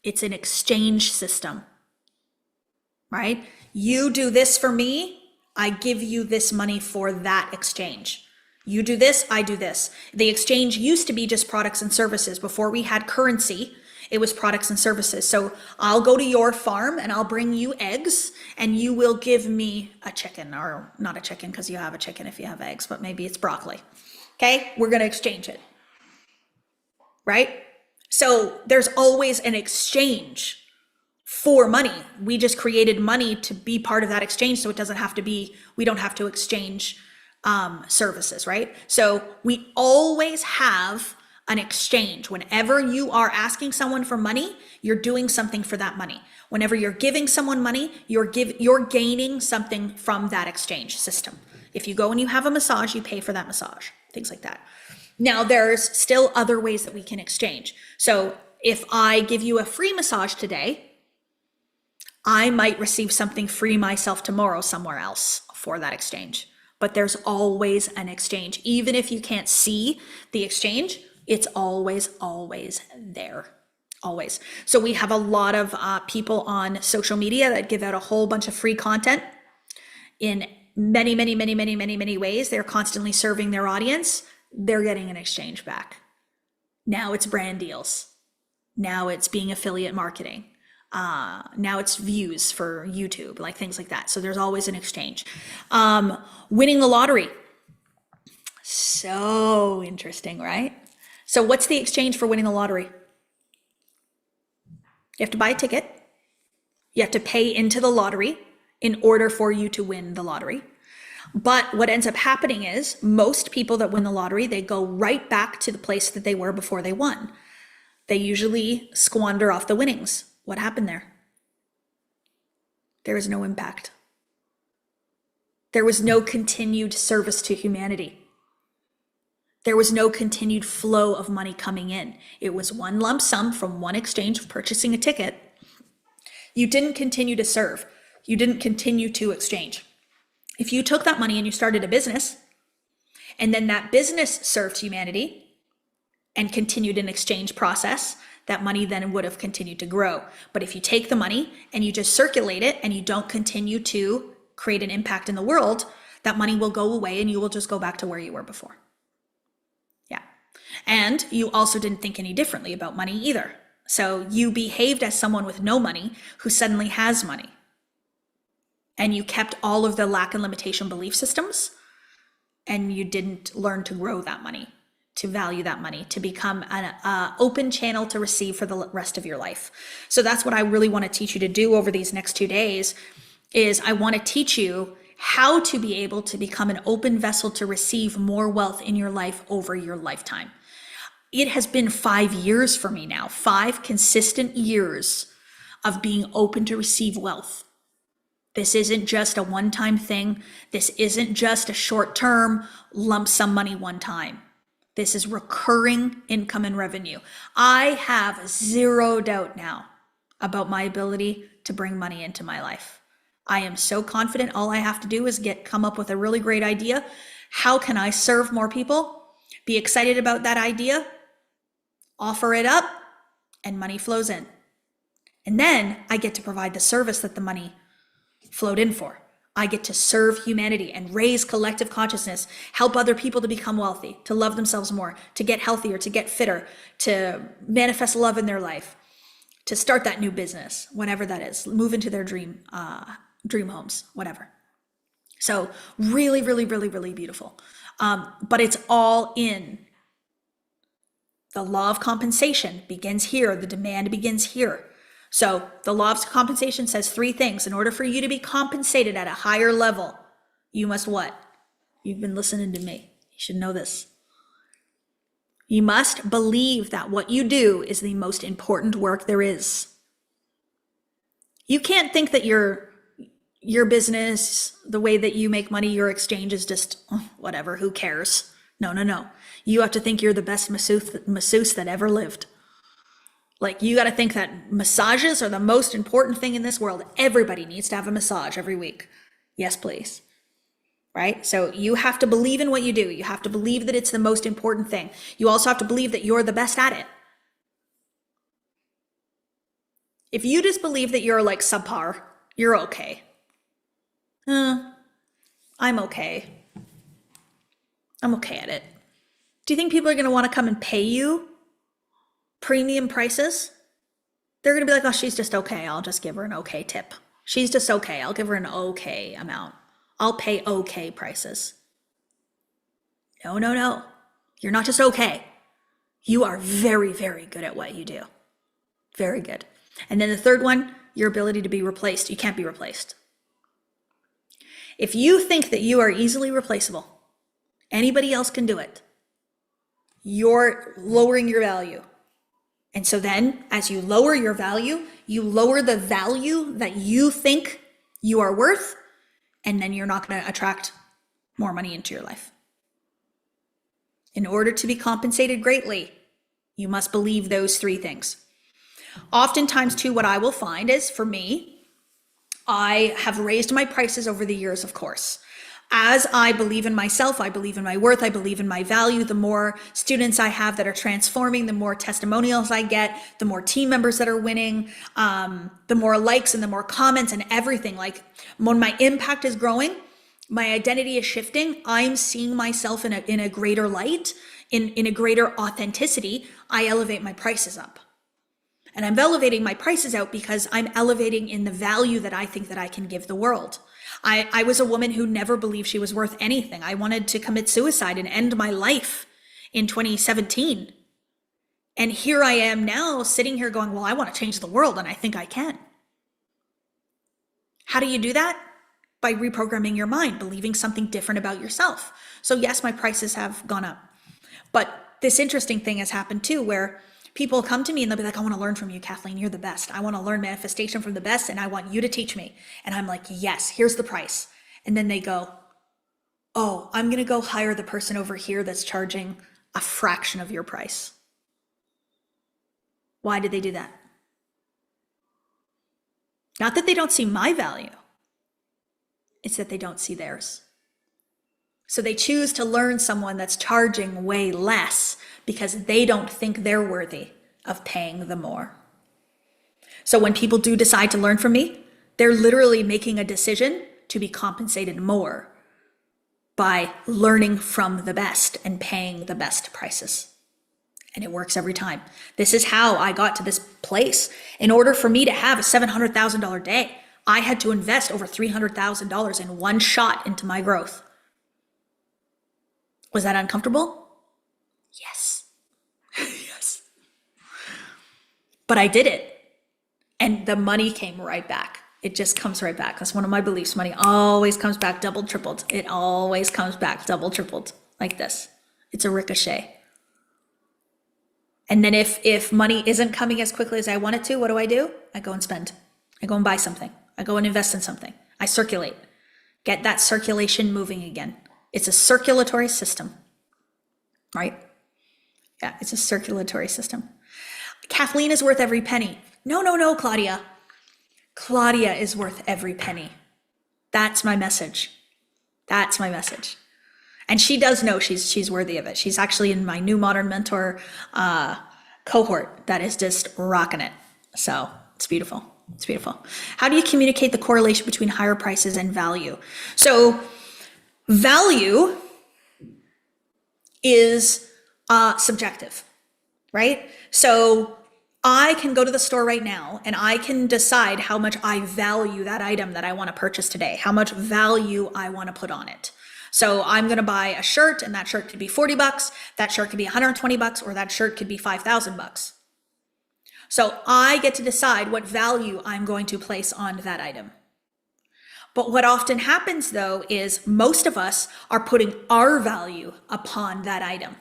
It's an exchange system, right? You do this for me, I give you this money for that exchange. You do this, I do this. The exchange used to be just products and services. Before we had currency, it was products and services. So I'll go to your farm and I'll bring you eggs and you will give me a chicken, or not a chicken because you have a chicken if you have eggs, but maybe it's broccoli. Okay, we're going to exchange it, right? So there's always an exchange for money. We just created money to be part of that exchange. So it doesn't have to be, we don't have to exchange services, right? So we always have an exchange. Whenever you are asking someone for money, you're doing something for that money. Whenever you're giving someone money, you're gaining something from that exchange system. If you go and you have a massage, you pay for that massage, things like that. Now, there's still other ways that we can exchange. So if I give you a free massage today, I might receive something free myself tomorrow somewhere else for that exchange. But there's always an exchange. Even if you can't see the exchange, it's always there, always. So we have a lot of people on social media that give out a whole bunch of free content in many ways. They're constantly serving their audience. They're getting an exchange back. Now it's brand deals. Now it's being affiliate marketing. Now it's views for YouTube, like things like that. So there's always an exchange. Winning the lottery. So interesting, right? So what's the exchange for winning the lottery? You have to buy a ticket. You have to pay into the lottery in order for you to win the lottery. But what ends up happening is most people that win the lottery, they go right back to the place that they were before they won. They usually squander off the winnings. What happened there? There was no impact. There was no continued service to humanity. There was no continued flow of money coming in. It was one lump sum from one exchange of purchasing a ticket. You didn't continue to serve. You didn't continue to exchange. If you took that money and you started a business, and then that business served humanity and continued an exchange process, that money then would have continued to grow. But if you take the money and you just circulate it and you don't continue to create an impact in the world, that money will go away and you will just go back to where you were before. Yeah. And you also didn't think any differently about money either. So you behaved as someone with no money who suddenly has money. And you kept all of the lack and limitation belief systems, and you didn't learn to grow that money, to value that money, to become an open channel to receive for the rest of your life. So that's what I really want to teach you to do over these next 2 days, is I want to teach you how to be able to become an open vessel to receive more wealth in your life over your lifetime. It has been 5 years for me now, 5 consistent years of being open to receive wealth. This isn't just a one-time thing. This isn't just a short-term lump sum money one time. This is recurring income and revenue. I have zero doubt now about my ability to bring money into my life. I am so confident. All I have to do is come up with a really great idea. How can I serve more people? Be excited about that idea, offer it up, and money flows in. And then I get to provide the service that the money flowed in for. I get to serve humanity and raise collective consciousness, help other people to become wealthy, to love themselves more, to get healthier, to get fitter, to manifest love in their life, to start that new business, whatever that is, move into their dream homes, whatever. So really, really, really, really beautiful. But it's all in. The law of compensation begins here. The demand begins here. So the law of compensation says three things. In order for you to be compensated at a higher level, you must what? You've been listening to me. You should know this. You must believe that what you do is the most important work there is. You can't think that your business, the way that you make money, your exchange is just whatever, who cares? No, no, no. You have to think you're the best masseuse that ever lived. Like, you got to think that massages are the most important thing in this world. Everybody needs to have a massage every week. Yes, please. Right? So you have to believe in what you do. You have to believe that it's the most important thing. You also have to believe that you're the best at it. If you just believe that you're like subpar, you're okay. I'm okay. I'm okay at it. Do you think people are going to want to come and pay you premium prices? They're going to be like, oh, she's just okay. I'll just give her an okay tip. She's just okay. I'll give her an okay amount. I'll pay okay prices. No, no, no. You're not just okay. You are very, very good at what you do. Very good. And then the third one, your ability to be replaced. You can't be replaced. If you think that you are easily replaceable, anybody else can do it, you're lowering your value. And so then as you lower your value, you lower the value that you think you are worth, and then you're not going to attract more money into your life. In order to be compensated greatly, you must believe those three things. Oftentimes too, what I will find is, for me, I have raised my prices over the years, of course. As I believe in myself, I believe in my worth, I believe in my value, the more students I have that are transforming, the more testimonials I get, the more team members that are winning, the more likes and the more comments and everything. Like, when my impact is growing, my identity is shifting, I'm seeing myself in a greater light, in a greater authenticity, I elevate my prices up. And I'm elevating my prices out because I'm elevating in the value that I think that I can give the world. I was a woman who never believed she was worth anything. I wanted to commit suicide and end my life in 2017. And here I am now sitting here going, well, I want to change the world, and I think I can. How do you do that? By reprogramming your mind, believing something different about yourself. So yes, my prices have gone up. But this interesting thing has happened too, where people come to me and they'll be like, I want to learn from you, Kathleen. You're the best. I want to learn manifestation from the best, and I want you to teach me. And I'm like, yes, here's the price. And then they go, oh, I'm going to go hire the person over here that's charging a fraction of your price. Why did they do that? Not that they don't see my value. It's that they don't see theirs. So they choose to learn someone that's charging way less because they don't think they're worthy of paying the more. So when people do decide to learn from me, they're literally making a decision to be compensated more by learning from the best and paying the best prices. And it works every time. This is how I got to this place. In order for me to have a $700,000 day, I had to invest over $300,000 in one shot into my growth. Was that uncomfortable? Yes. Yes. But I did it. And the money came right back. It just comes right back. That's one of my beliefs. Money always comes back doubled, tripled. It always comes back doubled, tripled, like this. It's a ricochet. And then if money isn't coming as quickly as I want it to, what do? I go and spend. I go and buy something. I go and invest in something. I circulate. Get that circulation moving again. It's a circulatory system, right? Yeah, it's a circulatory system. Kathleen is worth every penny. No, Claudia. Claudia is worth every penny. That's my message. That's my message. And she does know she's worthy of it. She's actually in my new Modern Mentor cohort that is just rocking it. So it's beautiful. It's beautiful. How do you communicate the correlation between higher prices and value? So value is subjective, right? So I can go to the store right now and I can decide how much I value that item that I want to purchase today, how much value I want to put on it. So I'm going to buy a shirt, and that shirt could be 40 bucks, that shirt could be 120 bucks, or that shirt could be 5,000 bucks. So I get to decide what value I'm going to place on that item. But what often happens though is most of us are putting our value upon that item.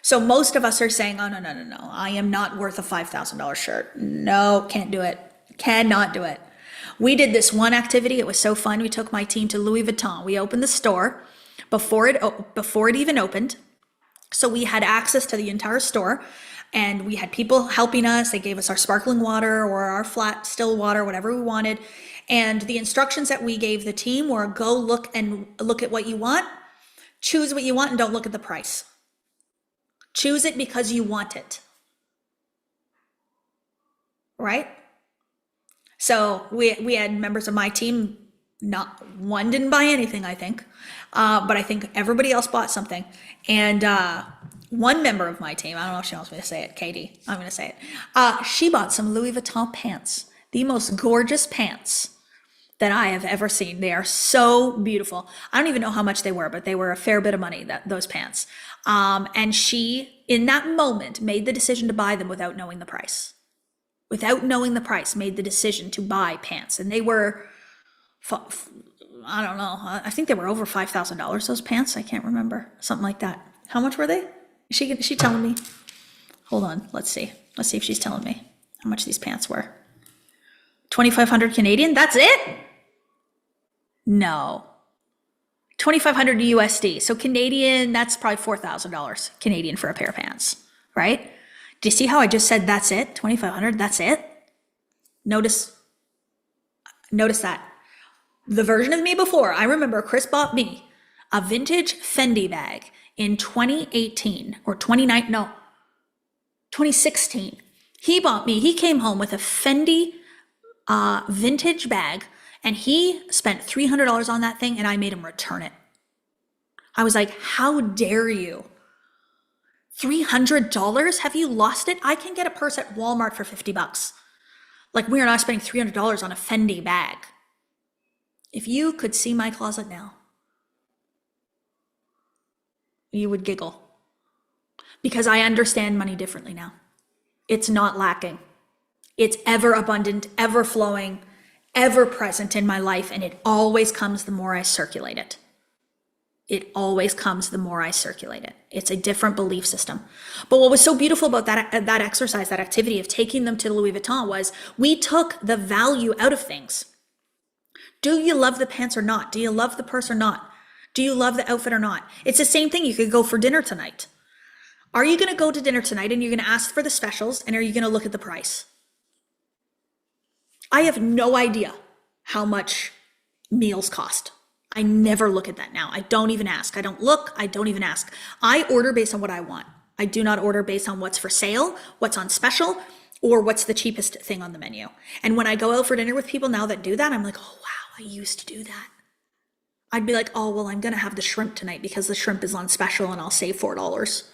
So most of us are saying, oh, no, I am not worth a $5,000 shirt. No, can't do it. Cannot do it. We did this one activity. It was so fun. We took my team to Louis Vuitton. We opened the store before it even opened. So we had access to the entire store, and we had people helping us. They gave us our sparkling water or our flat still water, whatever we wanted. And the instructions that we gave the team were go look at what you want, choose what you want, and don't look at the price. Choose it because you want it, right? So we had members of my team, not one didn't buy anything, I think, but I think everybody else bought something. And one member of my team, I don't know if she wants me to say it, Katie, I'm going to say it. She bought some Louis Vuitton pants, the most gorgeous pants that I have ever seen. They are so beautiful. I don't even know how much they were, but they were a fair bit of money, those pants. And she, in that moment, made the decision to buy them without knowing the price. Without knowing the price, made the decision to buy pants. And they were, I don't know, I think they were over $5,000, those pants. I can't remember, something like that. How much were they? Is she telling me? Hold on, let's see. Let's see if she's telling me how much these pants were. 2,500 Canadian, that's it? No. 2,500 USD. So Canadian, that's probably $4,000 Canadian for a pair of pants, right? Do you see how I just said that's it? 2,500, that's it? Notice that. The version of me before, I remember Chris bought me a vintage Fendi bag in 2018 or 2016. He came home with a Fendi vintage bag, and he spent $300 on that thing, and I made him return it. I was like, how dare you? $300? Have you lost it? I can get a purse at Walmart for 50 bucks. Like, we are not spending $300 on a Fendi bag. If you could see my closet now, you would giggle. Because I understand money differently now. It's not lacking. It's ever abundant, ever flowing, ever present in my life, and it always comes the more I circulate it. It always comes the more I circulate it. It's a different belief system. But what was so beautiful about that exercise, that activity of taking them to Louis Vuitton, was we took the value out of things. Do you love the pants or not? Do you love the purse or not? Do you love the outfit or not? It's the same thing. You could go for dinner tonight. Are you going to go to dinner tonight and you're going to ask for the specials, and are you going to look at the price? I have no idea how much meals cost. I never look at that now. I don't even ask. I don't look. I don't even ask. I order based on what I want. I do not order based on what's for sale, what's on special, or what's the cheapest thing on the menu. And when I go out for dinner with people now that do that, I'm like, oh, wow, I used to do that. I'd be like, oh, well, I'm going to have the shrimp tonight because the shrimp is on special and I'll save $4,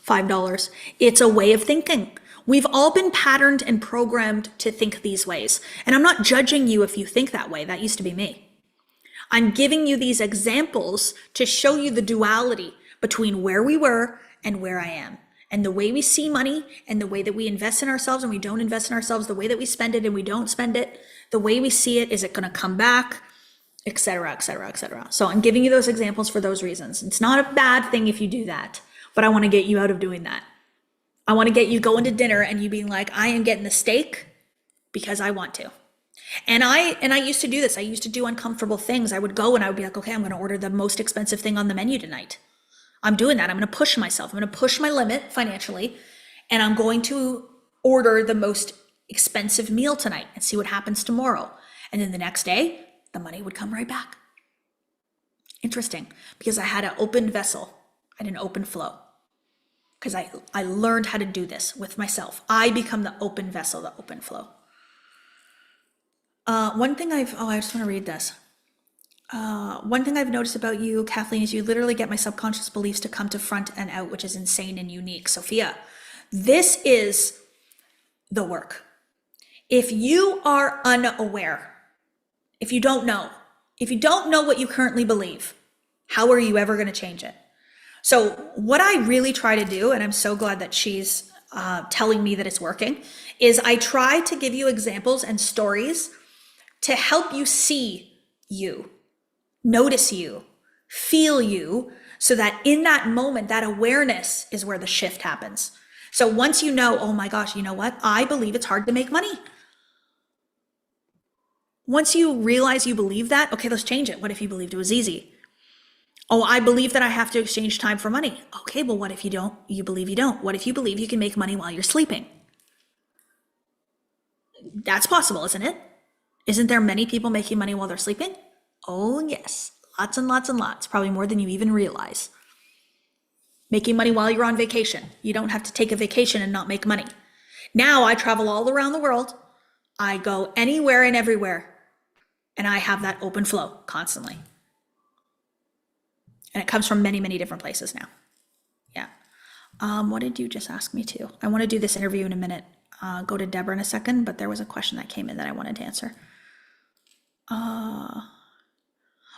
$5. It's a way of thinking. We've all been patterned and programmed to think these ways. And I'm not judging you if you think that way. That used to be me. I'm giving you these examples to show you the duality between where we were and where I am. And the way we see money and the way that we invest in ourselves and we don't invest in ourselves, the way that we spend it and we don't spend it, the way we see it, is it going to come back, et cetera, et cetera, et cetera. So I'm giving you those examples for those reasons. It's not a bad thing if you do that, but I want to get you out of doing that. I want to get you going to dinner and you being like, I am getting the steak because I want to. And I used to do this. I used to do uncomfortable things. I would go and I would be like, okay, I'm going to order the most expensive thing on the menu tonight. I'm doing that. I'm going to push myself. I'm going to push my limit financially, and I'm going to order the most expensive meal tonight and see what happens tomorrow. And then the next day, the money would come right back. Interesting, because I had an open vessel. I had an open flow. Because I learned how to do this with myself. I become the open vessel, the open flow. One thing I just want to read this. One thing I've noticed about you, Kathleen, is you literally get my subconscious beliefs to come to front and out, which is insane and unique. Sophia, this is the work. If you are unaware, if you don't know what you currently believe, how are you ever going to change it? So what I really try to do, and I'm so glad that she's telling me that it's working, is I try to give you examples and stories to help you see you, notice you, feel you, so that in that moment, that awareness is where the shift happens. So once you know, oh my gosh, you know what? I believe it's hard to make money. Once you realize you believe that, okay, let's change it. What if you believed it was easy? Oh, I believe that I have to exchange time for money. Okay, well, what if you don't? You believe you don't. What if you believe you can make money while you're sleeping? That's possible, isn't it? Isn't there many people making money while they're sleeping? Oh, yes. Lots and lots and lots. Probably more than you even realize. Making money while you're on vacation. You don't have to take a vacation and not make money. Now I travel all around the world. I go anywhere and everywhere. And I have that open flow constantly. And it comes from many, many different places now. Yeah. What did you just ask me to? I want to do this interview in a minute. Go to Deborah in a second, but there was a question that came in that I wanted to answer.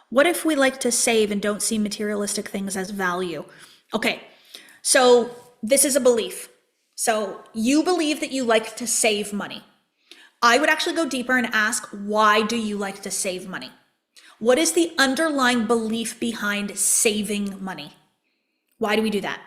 What if we like to save and don't see materialistic things as value? Okay, so this is a belief. So you believe that you like to save money. I would actually go deeper and ask, why do you like to save money? What is the underlying belief behind saving money? Why do we do that?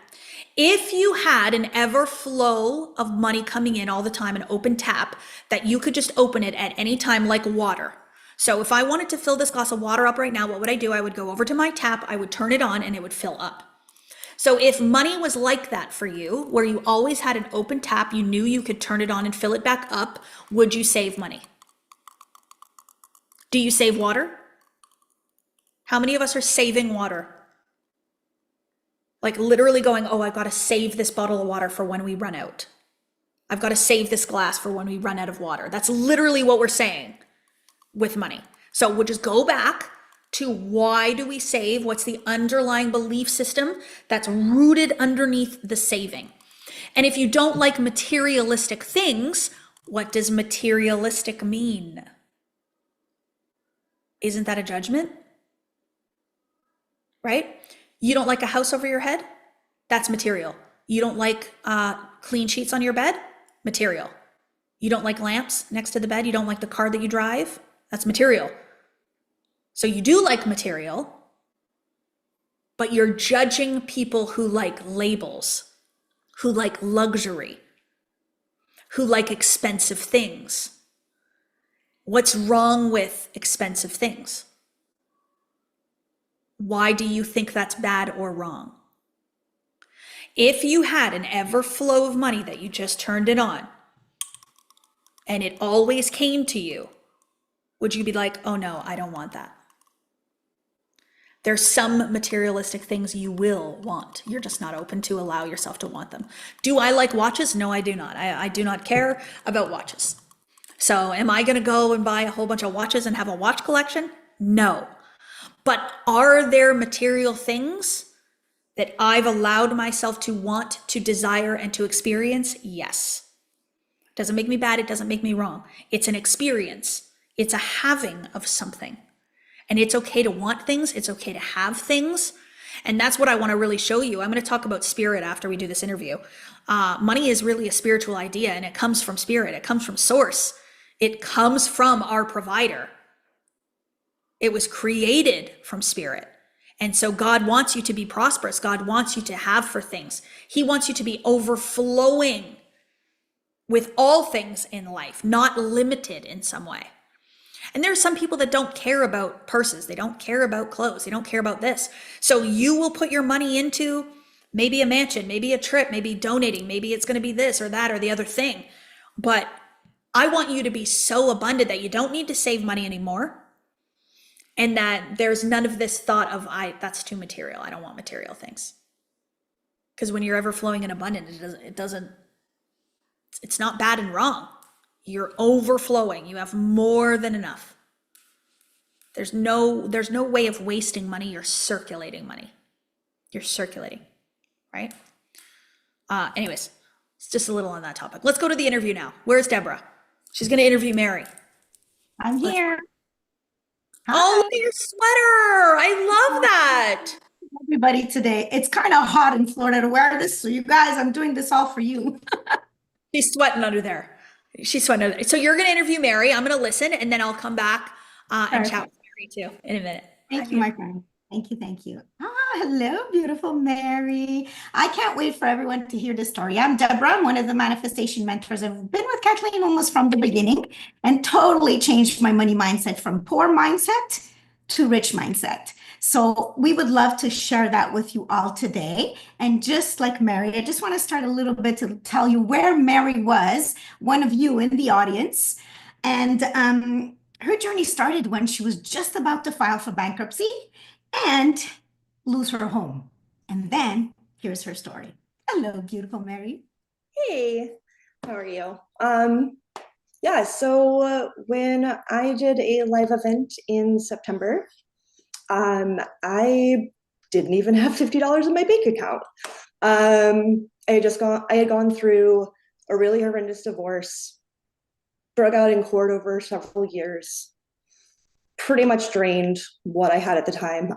If you had an ever flow of money coming in all the time, an open tap that you could just open it at any time like water. So if I wanted to fill this glass of water up right now, what would I do? I would go over to my tap, I would turn it on, and it would fill up. So if money was like that for you, where you always had an open tap, you knew you could turn it on and fill it back up, would you save money? Do you save water? How many of us are saving water? Like literally going, oh, I've got to save this bottle of water for when we run out. I've got to save this glass for when we run out of water. That's literally what we're saying with money. So we'll just go back to, why do we save? What's the underlying belief system that's rooted underneath the saving? And if you don't like materialistic things, what does materialistic mean? Isn't that a judgment? Right? You don't like a house over your head? That's material. You don't like clean sheets on your bed? Material. You don't like lamps next to the bed? You don't like the car that you drive? That's material. So you do like material, but you're judging people who like labels, who like luxury, who like expensive things. What's wrong with expensive things? Why do you think that's bad or wrong? If you had an ever flow of money that you just turned it on and it always came to you, would you be like, oh no, I don't want that? There's some materialistic things you will want. You're just not open to allow yourself to want them. Do I like watches? No, I do not. I do not care about watches. So am I going to go and buy a whole bunch of watches and have a watch collection? No. But are there material things that I've allowed myself to want, to desire, and to experience? Yes. Doesn't make me bad. It doesn't make me wrong. It's an experience. It's a having of something. And it's okay to want things. It's okay to have things. And that's what I want to really show you. I'm going to talk about spirit after we do this interview. Money is really a spiritual idea, and it comes from spirit. It comes from source. It comes from our provider. It was created from spirit. And so God wants you to be prosperous. God wants you to have for things. He wants you to be overflowing with all things in life, not limited in some way. And there are some people that don't care about purses. They don't care about clothes. They don't care about this. So you will put your money into maybe a mansion, maybe a trip, maybe donating, maybe it's going to be this or that or the other thing. But I want you to be so abundant that you don't need to save money anymore. And that there's none of this thought of, that's too material. I don't want material things. Because when you're ever flowing in abundance, it's not bad and wrong. You're overflowing. You have more than enough. There's no way of wasting money. You're circulating money. You're circulating, right? Anyways, It's just a little on that topic. Let's go to the interview now. Where's Deborah? She's going to interview Mary. I'm Let's. here. Oh, Hi, look at your sweater. I love that. everybody, today. It's kind of hot in Florida to wear this. So, you guys, I'm doing this all for you. She's sweating under there. She's sweating under there. So you're going to interview Mary. I'm going to listen, and then I'll come back and chat Perfect. with Mary too in a minute. Hi, Thank you, Mary. my friend. Thank you. Thank you. Hello, beautiful Mary. I can't wait for everyone to hear this story. I'm Deborah. I'm one of the manifestation mentors. I've been with Kathleen almost from the beginning and totally changed my money mindset from poor mindset to rich mindset. So we would love to share that with you all today. And just like Mary, I just want to start a little bit to tell you where Mary was, one of you in the audience. And her journey started when she was just about to file for bankruptcy and lose her home. And then here's her story. Hello, beautiful Mary. Hey, how are you? Yeah, so when I did a live event in September, I didn't even have $50 in my bank account. I had gone through a really horrendous divorce, drug out in court over several years, pretty much drained what I had at the time.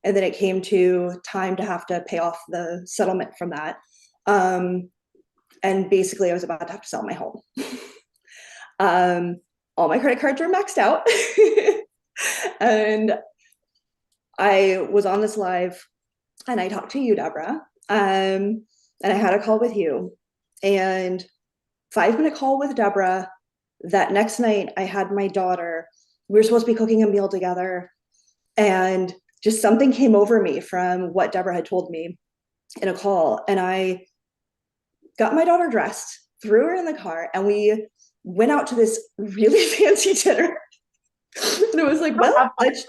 And then it came to time to have to pay off the settlement from that. And basically I was about to have to sell my home. All my credit cards were maxed out. And I was on this live and I talked to you, Deborah. And I had a call with you. And 5-minute call with Deborah. That next night I had my daughter. We were supposed to be cooking a meal together. And just something came over me from what Deborah had told me in a call. And I got my daughter dressed, threw her in the car, and we went out to this really fancy dinner. And it was like, well, let's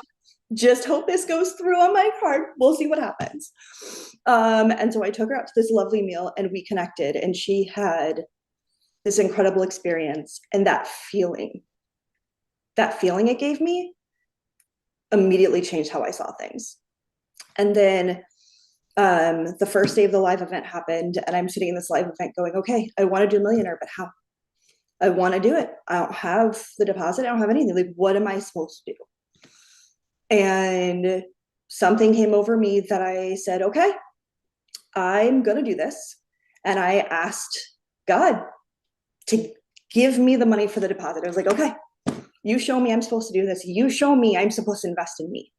just hope this goes through on my card. We'll see what happens. And so I took her out to this lovely meal and we connected, and she had this incredible experience. And that feeling it gave me immediately changed how I saw things. And then the first day of the live event happened, and I'm sitting in this live event going, okay, I want to do Millionaire, but how? I want to do it. I don't have the deposit. I don't have anything. Like, what am I supposed to do? And something came over me that I said, okay, I'm going to do this. And I asked God to give me the money for the deposit. I was like, okay, you show me I'm supposed to do this. You show me I'm supposed to invest in me.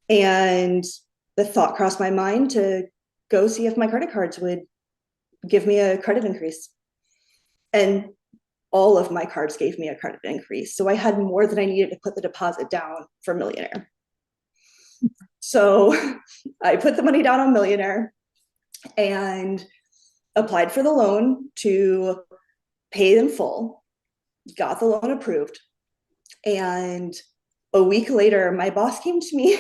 And the thought crossed my mind to go see if my credit cards would give me a credit increase. And all of my cards gave me a credit increase. So I had more than I needed to put the deposit down for Millionaire. So I put the money down on Millionaire and applied for the loan to pay in full, got the loan approved. And a week later, my boss came to me.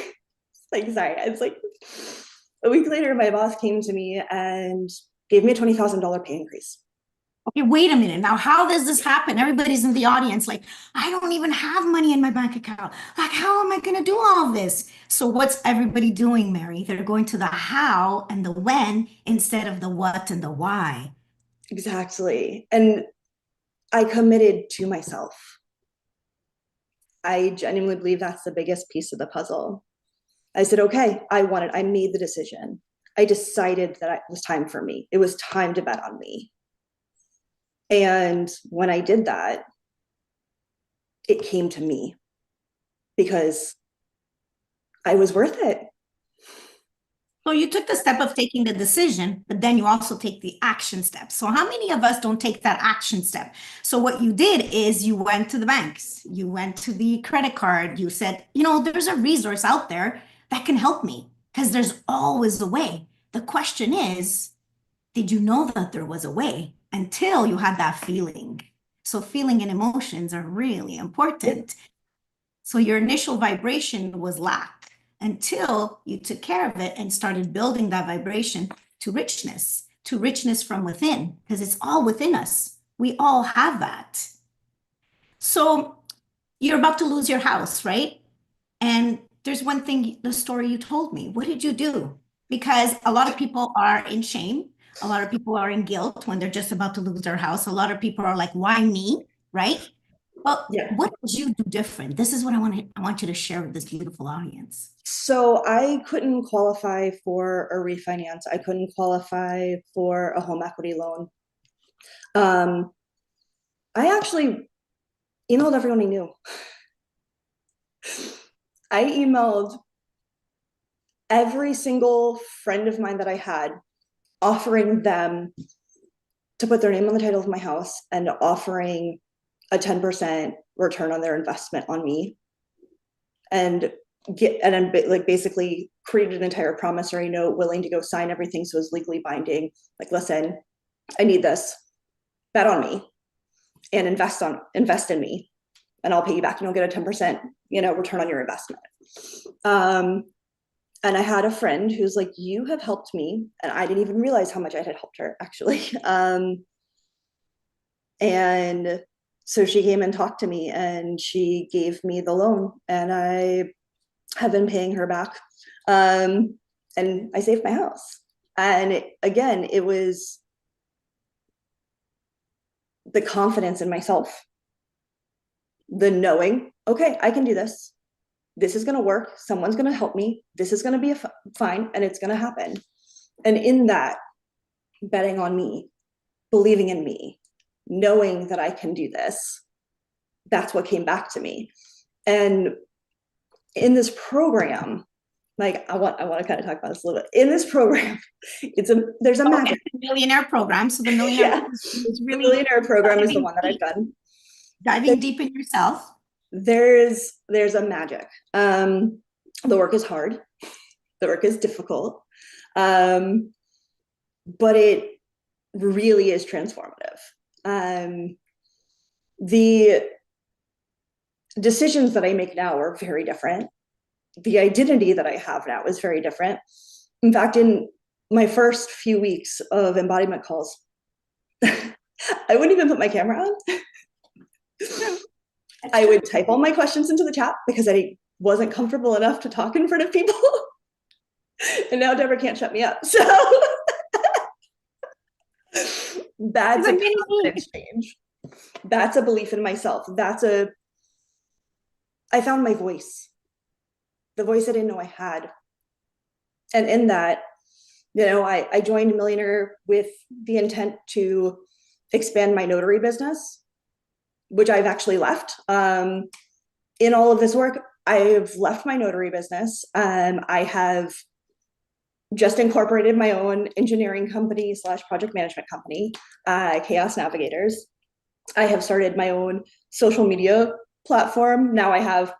A week later, my boss came to me and gave me a $20,000 pay increase. Okay, wait a minute. Now, how does this happen? Everybody's in the audience, like, I don't even have money in my bank account. Like, how am I going to do all this? So, what's everybody doing, Mary? They're going to the how and the when instead of the what and the why. Exactly. And I committed to myself. I genuinely believe that's the biggest piece of the puzzle. I said, okay, I made the decision. I decided that it was time for me. It was time to bet on me. And when I did that, it came to me because I was worth it. So you took the step of taking the decision, but then you also take the action step. So how many of us don't take that action step? So what you did is you went to the banks, you went to the credit card, you said, there's a resource out there that can help me because there's always a way. The question is, did you know that there was a way until you had that feeling? So feeling and emotions are really important. So your initial vibration was lack until you took care of it and started building that vibration to richness from within, because it's all within us. We all have that. So you're about to lose your house, right? And there's one thing, the story you told me. What did you do? Because a lot of people are in shame. A lot of people are in guilt when they're just about to lose their house. A lot of people are like, why me? Right? Well, Yeah. what did you do different? This is what I want you to share with this beautiful audience. So I couldn't qualify for a refinance. I couldn't qualify for a home equity loan. I actually emailed everyone I knew. I emailed every single friend of mine that I had, offering them to put their name on the title of my house and offering a 10% return on their investment on me, and like basically created an entire promissory note, willing to go sign everything so it's legally binding. Like, listen, I need this, bet on me and invest in me, and I'll pay you back and you'll get a 10% return on your investment. And I had a friend who's like, you have helped me, and I didn't even realize how much I had helped her, actually. And so she came and talked to me, and she gave me the loan, and I have been paying her back. And I saved my house. And it was the confidence in myself, the knowing, okay, I can do this. This is going to work. Someone's going to help me. This is going to be fine, and it's going to happen. And in that, betting on me, believing in me, knowing that I can do this, that's what came back to me. And in this program, like I want to kind of talk about this a little bit. In this program, there's a magic. It's a millionaire program. So the millionaire Yeah. is really The millionaire program is the one that I've done. Diving deep in yourself. There's a magic. The work is hard. The work is difficult. But it really is transformative. The decisions that I make now are very different. The identity that I have now is very different. In fact, in my first few weeks of embodiment calls, I wouldn't even put my camera on. I would type all my questions into the chat because I wasn't comfortable enough to talk in front of people. And now Deborah can't shut me up. So that's a confidence change. That's a belief in myself. I found my voice, the voice I didn't know I had. And in that, I joined Millionaire with the intent to expand my notary business, which I've actually left. In all of this work, I've left my notary business. I have just incorporated my own engineering company / project management company, Chaos Navigators. I have started my own social media platform. Now I have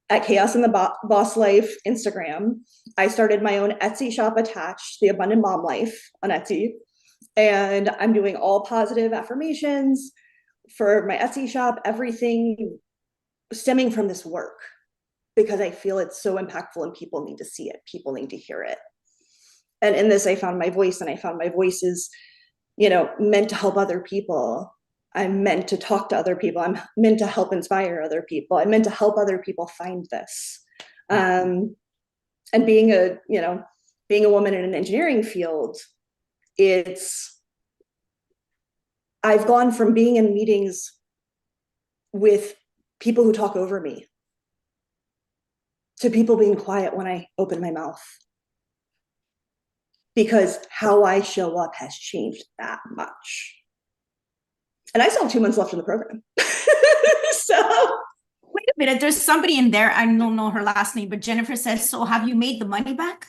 at Chaos in the Boss Life Instagram. I started my own Etsy shop attached, the Abundant Mom Life on Etsy. And I'm doing all positive affirmations for my Etsy shop, everything stemming from this work, because I feel it's so impactful and people need to see it. People need to hear it. And in this, I found my voice, and I found my voice is, meant to help other people. I'm meant to talk to other people. I'm meant to help inspire other people. I'm meant to help other people find this. And being a woman in an engineering field, I've gone from being in meetings with people who talk over me to people being quiet when I open my mouth, because how I show up has changed that much. And I still have 2 months left in the program. So wait a minute, there's somebody in there, I don't know her last name, but Jennifer says, so have you made the money back?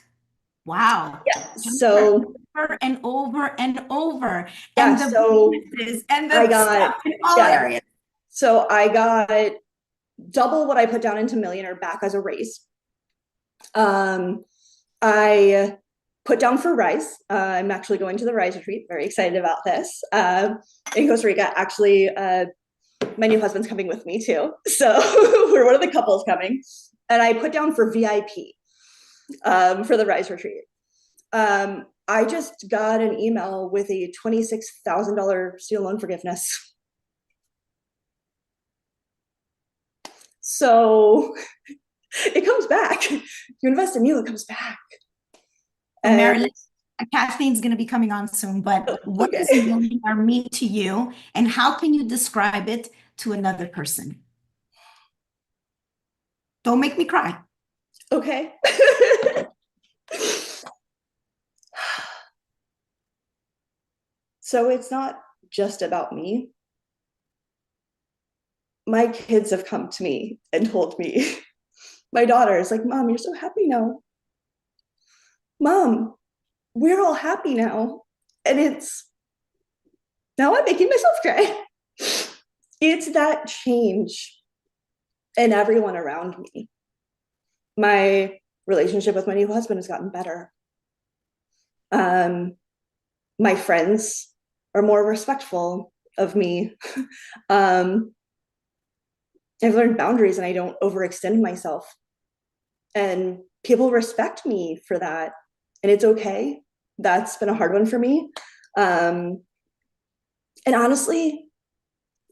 Wow. yeah, so over and over and over. Yeah, and the so businesses and the stuff in all areas. So I got double what I put down into Millionaire back as a raise. I put down for Rise. I'm actually going to the Rise retreat. Very excited about this. In Costa Rica, actually, my new husband's coming with me too. So we're one of the couples coming. And I put down for VIP for the Rise retreat. I just got an email with a $26,000 student loan forgiveness. So it comes back. You invest in you, it comes back. So Marilyn, Kathleen's going to be coming on soon, but what does Okay. millionaire mean to you, and how can you describe it to another person? Don't make me cry. Okay. So it's not just about me. My kids have come to me and told me, my daughter is like, Mom, you're so happy now. Mom, we're all happy now. And it's, now I'm making myself cry. It's that change in everyone around me. My relationship with my new husband has gotten better. My friends are more respectful of me. I've learned boundaries and I don't overextend myself. And people respect me for that. And it's okay. That's been a hard one for me. And honestly,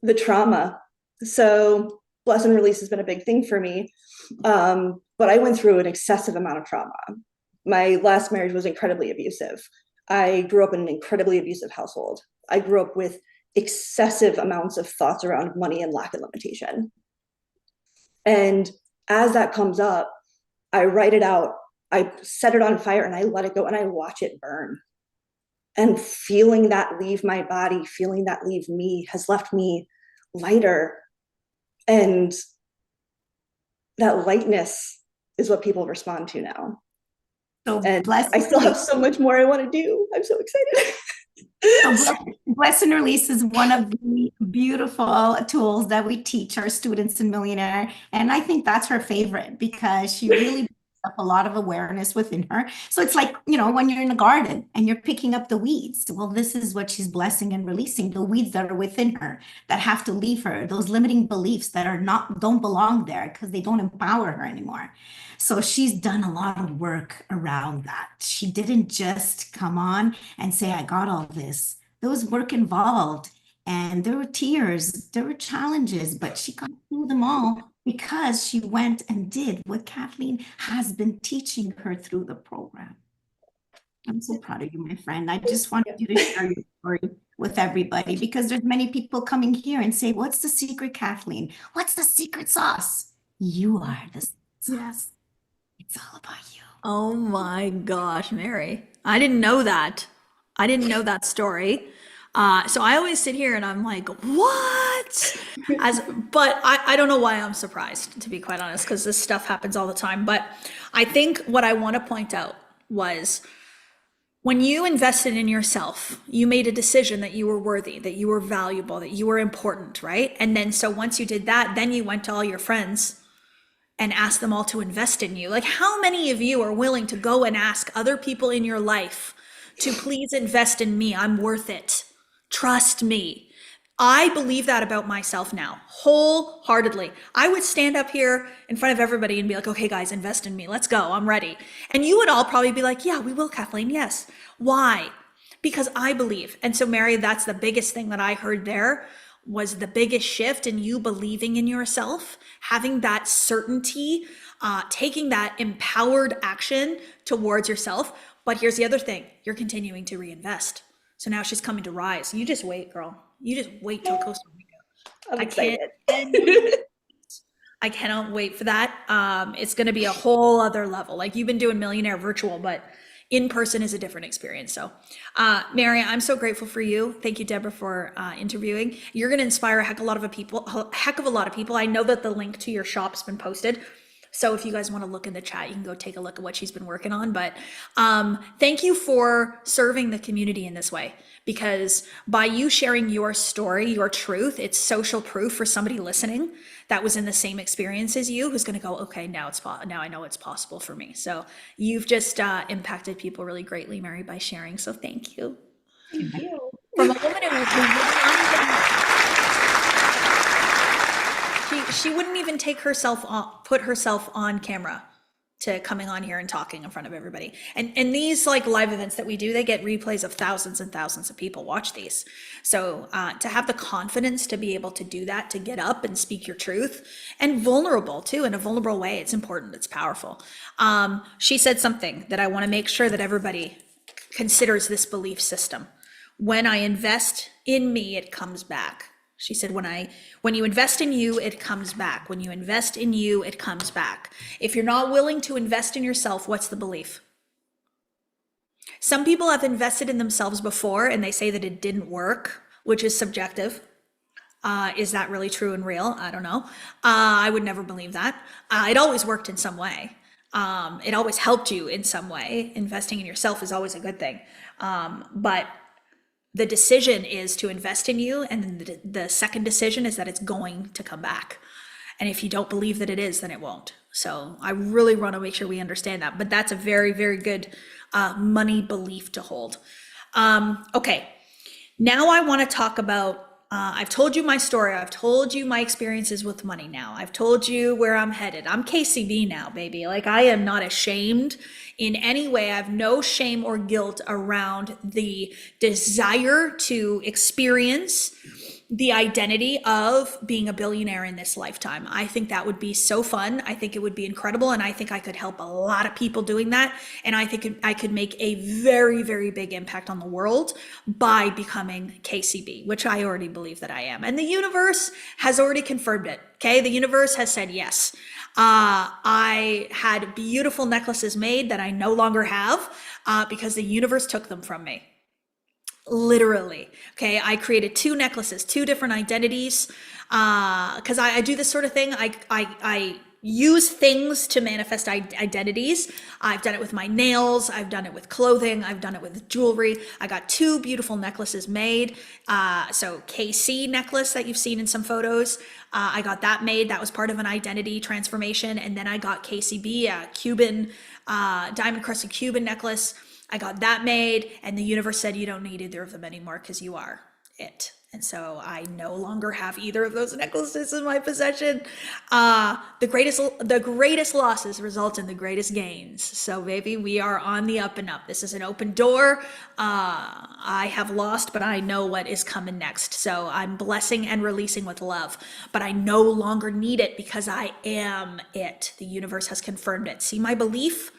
the trauma. So bless and release has been a big thing for me. But I went through an excessive amount of trauma. My last marriage was incredibly abusive. I grew up in an incredibly abusive household. I grew up with excessive amounts of thoughts around money and lack of limitation. And as that comes up, I write it out, I set it on fire and I let it go and I watch it burn. And feeling that leave my body, feeling that leave me has left me lighter. And that lightness is what people respond to now. So And bless I and still have release. so much more I want to do. I'm so excited. So bless and release is one of the beautiful tools that we teach our students in Millionaire. And I think that's her favorite because she really brings up a lot of awareness within her. So it's like, when you're in a garden and you're picking up the weeds, well, this is what she's blessing and releasing, the weeds that are within her that have to leave her, those limiting beliefs that don't belong there because they don't empower her anymore. So she's done a lot of work around that. She didn't just come on and say, I got all this. There was work involved, and there were tears, there were challenges, but she got through them all because she went and did what Kathleen has been teaching her through the program. I'm so proud of you, my friend. I just wanted you to share your story with everybody because there's many people coming here and say, what's the secret, Kathleen? What's the secret sauce? You are the secret sauce. It's all about you. Oh my gosh, Mary. I didn't know that. I didn't know that story. So I always sit here and I'm like, what? But I don't know why I'm surprised, to be quite honest, because this stuff happens all the time. But I think what I want to point out was when you invested in yourself, you made a decision that you were worthy, that you were valuable, that you were important, right? And then so once you did that, then you went to all your friends and ask them all to invest in you. Like, how many of you are willing to go and ask other people in your life to please invest in me? I'm worth it. Trust me. I believe that about myself now, wholeheartedly. I would stand up here in front of everybody and be like, okay, guys, invest in me. Let's go. I'm ready. And you would all probably be like, yeah, we will, Kathleen. Yes. Why? Because I believe. And so, Mary, that's the biggest thing that I heard there was the biggest shift in you believing in yourself, having that certainty, taking that empowered action towards yourself. But here's the other thing, you're continuing to reinvest. So now she's coming to rise. You just wait, girl. You just wait till Costa Rica. I'm excited. I cannot wait for that. It's going to be a whole other level. Like you've been doing Millionaire virtual, but in person is a different experience. So, Mary, I'm so grateful for you. Thank you, Deborah, for interviewing. You're going to inspire a heck of a lot of people. I know that the link to your shop's been posted. So if you guys want to look in the chat, you can go take a look at what she's been working on. But thank you for serving the community in this way, because by you sharing your story, your truth, it's social proof for somebody listening that was in the same experience as you, who's going to go, okay, now I know it's possible for me. So you've just impacted people really greatly, Mary, by sharing. So thank you. Thank you. From a woman she wouldn't even put herself on camera to coming on here and talking in front of everybody. And these like live events that we do, they get replays of thousands and thousands of people watch these. So to have the confidence to be able to do that, to get up and speak your truth, and vulnerable too, in a vulnerable way, it's important, it's powerful. She said something that I want to make sure that everybody considers this belief system. When I invest in me, it comes back. She said, when you invest in you, it comes back. When you invest in you, it comes back. If you're not willing to invest in yourself, what's the belief? Some people have invested in themselves before and they say that it didn't work, which is subjective. Is that really true and real? I don't know. I would never believe that. It always worked in some way. It always helped you in some way. Investing in yourself is always a good thing. But the decision is to invest in you, and then the second decision is that it's going to come back. And if you don't believe that it is, then it won't. So I really want to make sure we understand that. But that's a very, very good money belief to hold. Okay, now I want to talk about, I've told you my story. I've told you my experiences with money now. I've told you where I'm headed. I'm KCB now, baby. Like, I am not ashamed in any way. I have no shame or guilt around the desire to experience the identity of being a billionaire in this lifetime. I think that would be so fun. I think it would be incredible. And I think I could help a lot of people doing that. And I think I could make a very, very big impact on the world by becoming KCB, which I already believe that I am. And the universe has already confirmed it. Okay. The universe has said yes. I had beautiful necklaces made that I no longer have because the universe took them from me. Literally. Okay. I created 2 necklaces, 2 different identities. Cause I do this sort of thing. I use things to manifest identities. I've done it with my nails. I've done it with clothing. I've done it with jewelry. I got 2 beautiful necklaces made. So KC necklace that you've seen in some photos. I got that made. That was part of an identity transformation. And then I got KCB, a Cuban, diamond crusted Cuban necklace. I got that made, and the universe said, you don't need either of them anymore because you are it. And so I no longer have either of those necklaces in my possession. The greatest losses result in the greatest gains. So baby, we are on the up and up. This is an open door. I have lost, but I know what is coming next. So I'm blessing and releasing with love, but I no longer need it because I am it. The universe has confirmed it. See my belief?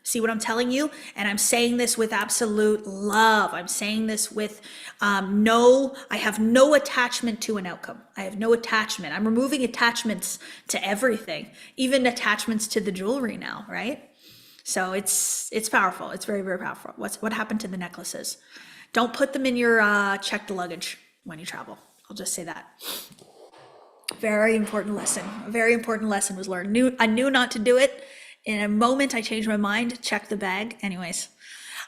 See what I'm telling you? And I'm saying this with absolute love. I'm saying this with I have no attachment to an outcome. I have no attachment. I'm removing attachments to everything, even attachments to the jewelry now, right? So it's powerful. It's very, very powerful. What happened to the necklaces? Don't put them in your checked luggage when you travel. I'll just say that. Very important lesson. A very important lesson was learned. I knew not to do it. In a moment, I changed my mind, checked the bag. Anyways,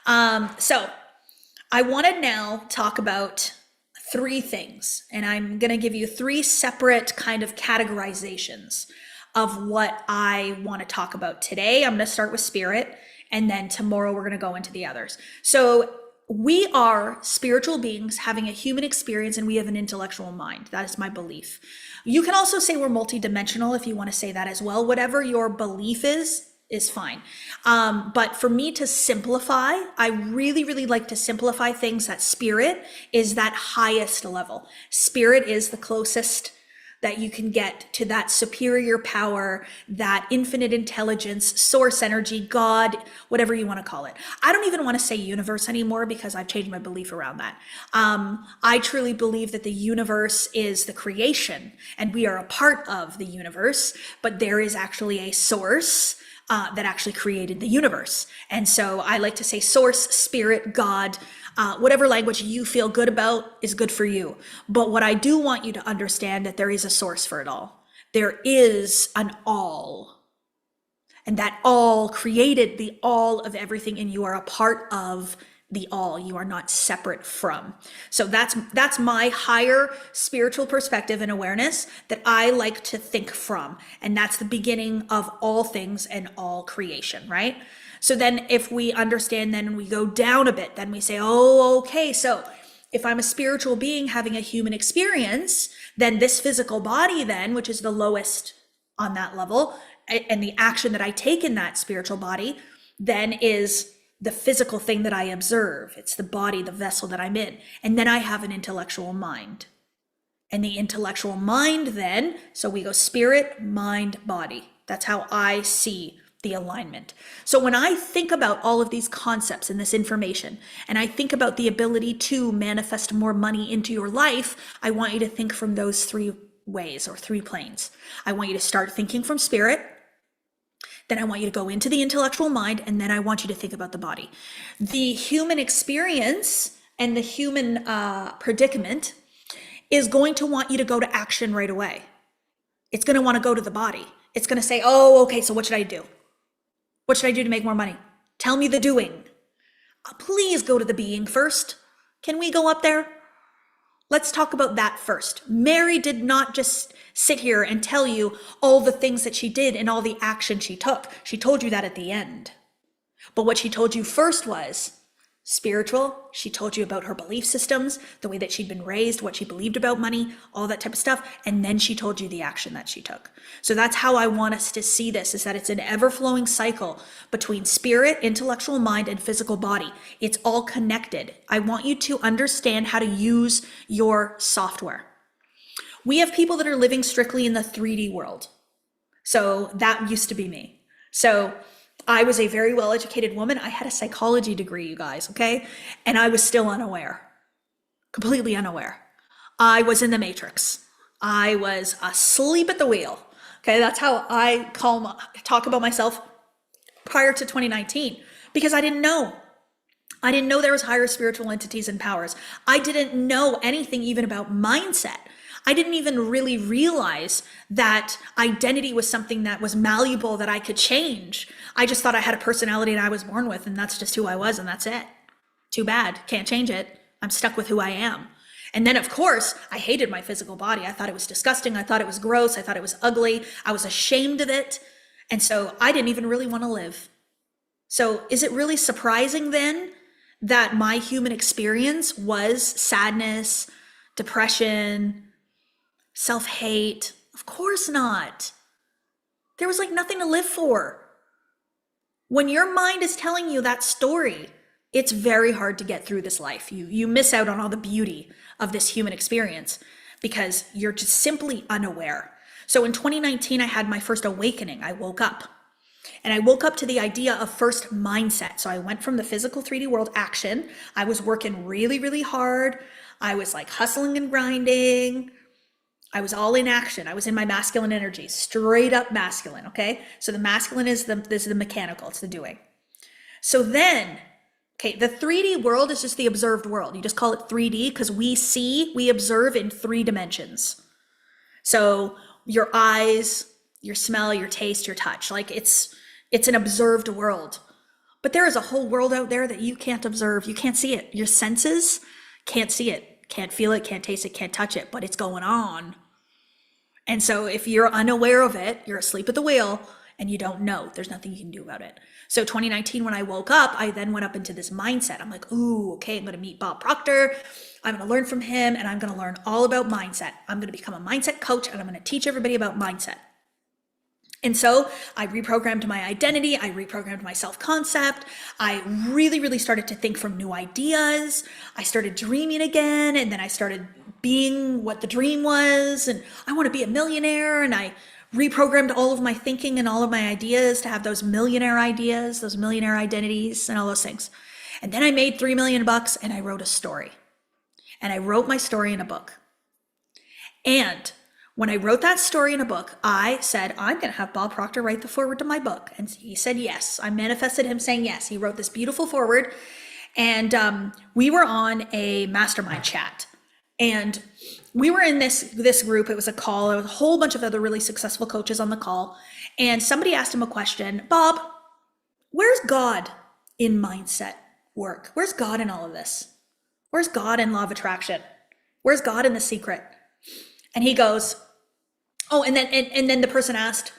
so I want to now talk about 3 things, and I'm going to give you 3 separate kind of categorizations of what I want to talk about today. I'm going to start with spirit, and then tomorrow we're going to go into the others. So we are spiritual beings having a human experience, and we have an intellectual mind. That is my belief. You can also say we're multidimensional if you want to say that as well. Whatever your belief is fine. But for me to simplify, I really, really like to simplify things that spirit is that highest level. Spirit is the closest that you can get to that superior power, that infinite intelligence, source energy, God, whatever you want to call it. I don't even want to say universe anymore because I've changed my belief around that. I truly believe that the universe is the creation and we are a part of the universe, but there is actually a source that actually created the universe. And so I like to say source, spirit, God, whatever language you feel good about is good for you. But what I do want you to understand that there is a source for it all. There is an all. And that all created the all of everything, and you are a part of the all. You are not separate from. So that's my higher spiritual perspective and awareness that I like to think from. And that's the beginning of all things and all creation, right? So then if we understand, then we go down a bit, then we say, oh, okay. So if I'm a spiritual being having a human experience, then this physical body then, which is the lowest on that level, and the action that I take in that spiritual body then is the physical thing that I observe. It's the body, the vessel that I'm in. And then I have an intellectual mind. And the intellectual mind then, so we go spirit, mind, body. That's how I see the alignment. So when I think about all of these concepts and this information, and I think about the ability to manifest more money into your life, I want you to think from those three ways or three planes. I want you to start thinking from spirit. Then I want you to go into the intellectual mind, and then I want you to think about the body. The human experience and the human predicament is going to want you to go to action right away. It's going to want to go to the body. It's going to say, oh, okay, so what should I do? What should I do to make more money? Tell me the doing. Please go to the being first. Can we go up there? Let's talk about that first. Mary did not just sit here and tell you all the things that she did and all the action she took. She told you that at the end. But what she told you first was spiritual. She told you about her belief systems, the way that she'd been raised, what she believed about money, all that type of stuff. And then she told you the action that she took. So that's how I want us to see this, is that it's an ever-flowing cycle between spirit, intellectual mind, and physical body. It's all connected. I want you to understand how to use your software. We have people that are living strictly in the 3D world. So that used to be me. So I was a very well-educated woman. I had a psychology degree, you guys, okay? And I was still unaware, completely unaware. I was in the matrix. I was asleep at the wheel, okay? That's how I talk about myself prior to 2019, because I didn't know. I didn't know there was higher spiritual entities and powers. I didn't know anything even about mindset. I didn't even really realize that identity was something that was malleable, that I could change. I just thought I had a personality that I was born with, and that's just who I was, and that's it. Too bad, can't change it. I'm stuck with who I am. And then, of course, I hated my physical body. I thought it was disgusting. I thought it was gross. I thought it was ugly. I was ashamed of it. And so I didn't even really want to live. So is it really surprising then that my human experience was sadness, depression, self-hate? Of course not. There was like nothing to live for. When your mind is telling you that story, it's very hard to get through this life. You miss out on all the beauty of this human experience because you're just simply unaware. So in 2019, I had my first awakening. I woke up. And I woke up to the idea of first mindset. So I went from the physical 3D world action. I was working really, really hard. I was like hustling and grinding. I was all in action. I was in my masculine energy, straight up masculine, okay? So the masculine is the mechanical, it's the doing. So then, okay, the 3D world is just the observed world. You just call it 3D because we observe in 3 dimensions. So your eyes, your smell, your taste, your touch, like it's an observed world. But there is a whole world out there that you can't observe. You can't see it. Your senses can't see it, can't feel it, can't taste it, can't touch it, but it's going on. And so if you're unaware of it, you're asleep at the wheel and you don't know, there's nothing you can do about it. So 2019, when I woke up, I then went up into this mindset. I'm like, ooh, okay, I'm going to meet Bob Proctor. I'm going to learn from him and I'm going to learn all about mindset. I'm going to become a mindset coach and I'm going to teach everybody about mindset. And so I reprogrammed my identity. I reprogrammed my self-concept. I really, really started to think from new ideas. I started dreaming again. And then I started being what the dream was. And I want to be a millionaire. And I reprogrammed all of my thinking and all of my ideas to have those millionaire ideas, those millionaire identities and all those things. And then I made $3 million and I wrote a story. And I wrote my story in a book. And when I wrote that story in a book, I said, I'm going to have Bob Proctor write the foreword to my book. And he said, yes. I manifested him saying yes. He wrote this beautiful foreword. And we were on a mastermind chat. And we were in this group. It was a call. There was a whole bunch of other really successful coaches on the call. And somebody asked him a question, Bob, where's God in mindset work? Where's God in all of this? Where's God in law of attraction? Where's God in The Secret? And he goes, oh, and then the person asked,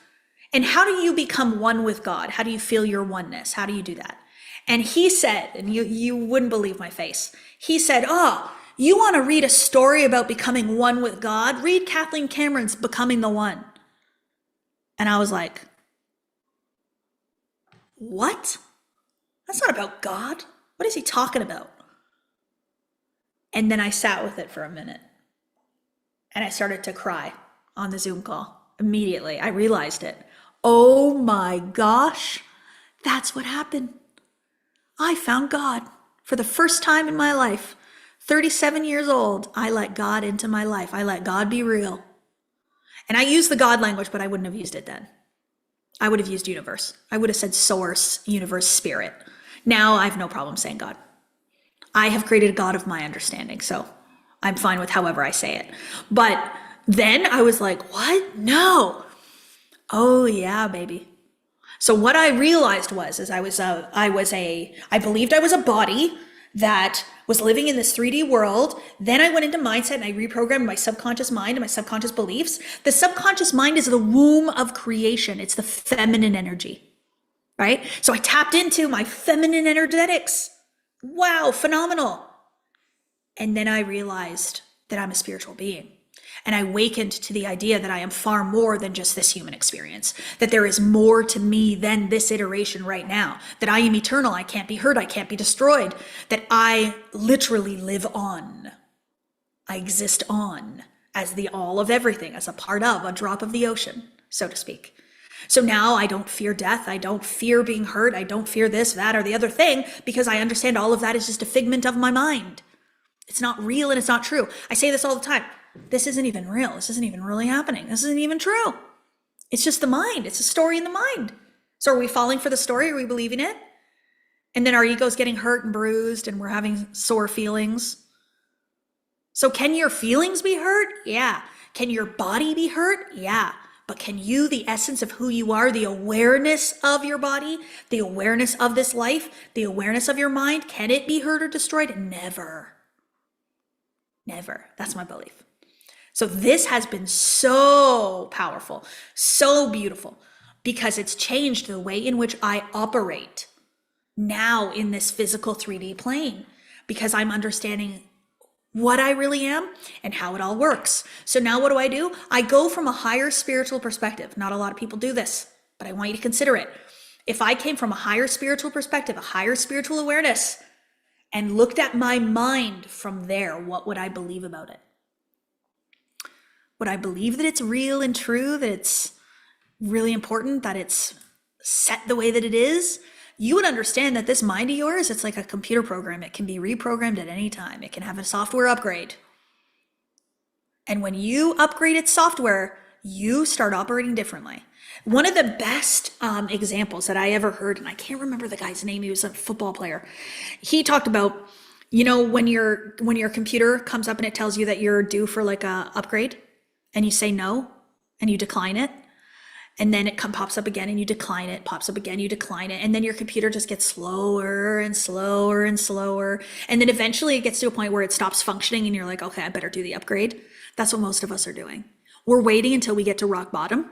and how do you become one with God? How do you feel your oneness? How do you do that? And he said, and you wouldn't believe my face. He said, oh, you want to read a story about becoming one with God? Read Kathleen Cameron's Becoming the One. And I was like, what? That's not about God. What is he talking about? And then I sat with it for a minute. And I started to cry on the Zoom call. Immediately, I realized it. Oh my gosh, that's what happened. I found God for the first time in my life. 37 years old, I let God into my life. I let God be real. And I use the God language, but I wouldn't have used it then. I would have used universe. I would have said source, universe, spirit. Now I have no problem saying God. I have created a God of my understanding, so I'm fine with however I say it. But then I was like, what? No. Oh yeah, baby. So what I realized was, is I believed I was a body that was living in this 3D world. Then I went into mindset and I reprogrammed my subconscious mind and my subconscious beliefs. The subconscious mind is the womb of creation. It's the feminine energy, right? So I tapped into my feminine energetics. Wow, phenomenal. And then I realized that I'm a spiritual being. And I awakened to the idea that I am far more than just this human experience, that there is more to me than this iteration right now, that I am eternal, I can't be hurt, I can't be destroyed, that I literally live on. I exist on as the all of everything, as a part of, a drop of the ocean, so to speak. So now I don't fear death, I don't fear being hurt, I don't fear this, that, or the other thing, because I understand all of that is just a figment of my mind. It's not real and it's not true. I say this all the time. This isn't even real. This isn't even really happening. This isn't even true. It's just the mind. It's a story in the mind. So are we falling for the story? Are we believing it? And then our ego's getting hurt and bruised and we're having sore feelings. So can your feelings be hurt? Yeah. Can your body be hurt? Yeah. But can you, the essence of who you are, the awareness of your body, the awareness of this life, the awareness of your mind, can it be hurt or destroyed? Never. Never. That's my belief. So this has been so powerful, so beautiful, because it's changed the way in which I operate now in this physical 3D plane, because I'm understanding what I really am and how it all works. So now what do? I go from a higher spiritual perspective. Not a lot of people do this, but I want you to consider it. If I came from a higher spiritual perspective, a higher spiritual awareness, and looked at my mind from there, what would I believe about it? Would I believe that it's real and true, that it's really important, that it's set the way that it is? You would understand that this mind of yours, it's like a computer program. It can be reprogrammed at any time. It can have a software upgrade. And when you upgrade its software, you start operating differently. One of the best examples that I ever heard, and I can't remember the guy's name, he was a football player. He talked about, when your computer comes up and it tells you that you're due for like a upgrade, and you say no, and you decline it, and then it pops up again and you decline it, pops up again, you decline it, and then your computer just gets slower and slower and slower, and then eventually it gets to a point where it stops functioning and you're like, okay, I better do the upgrade. That's what most of us are doing. We're waiting until we get to rock bottom.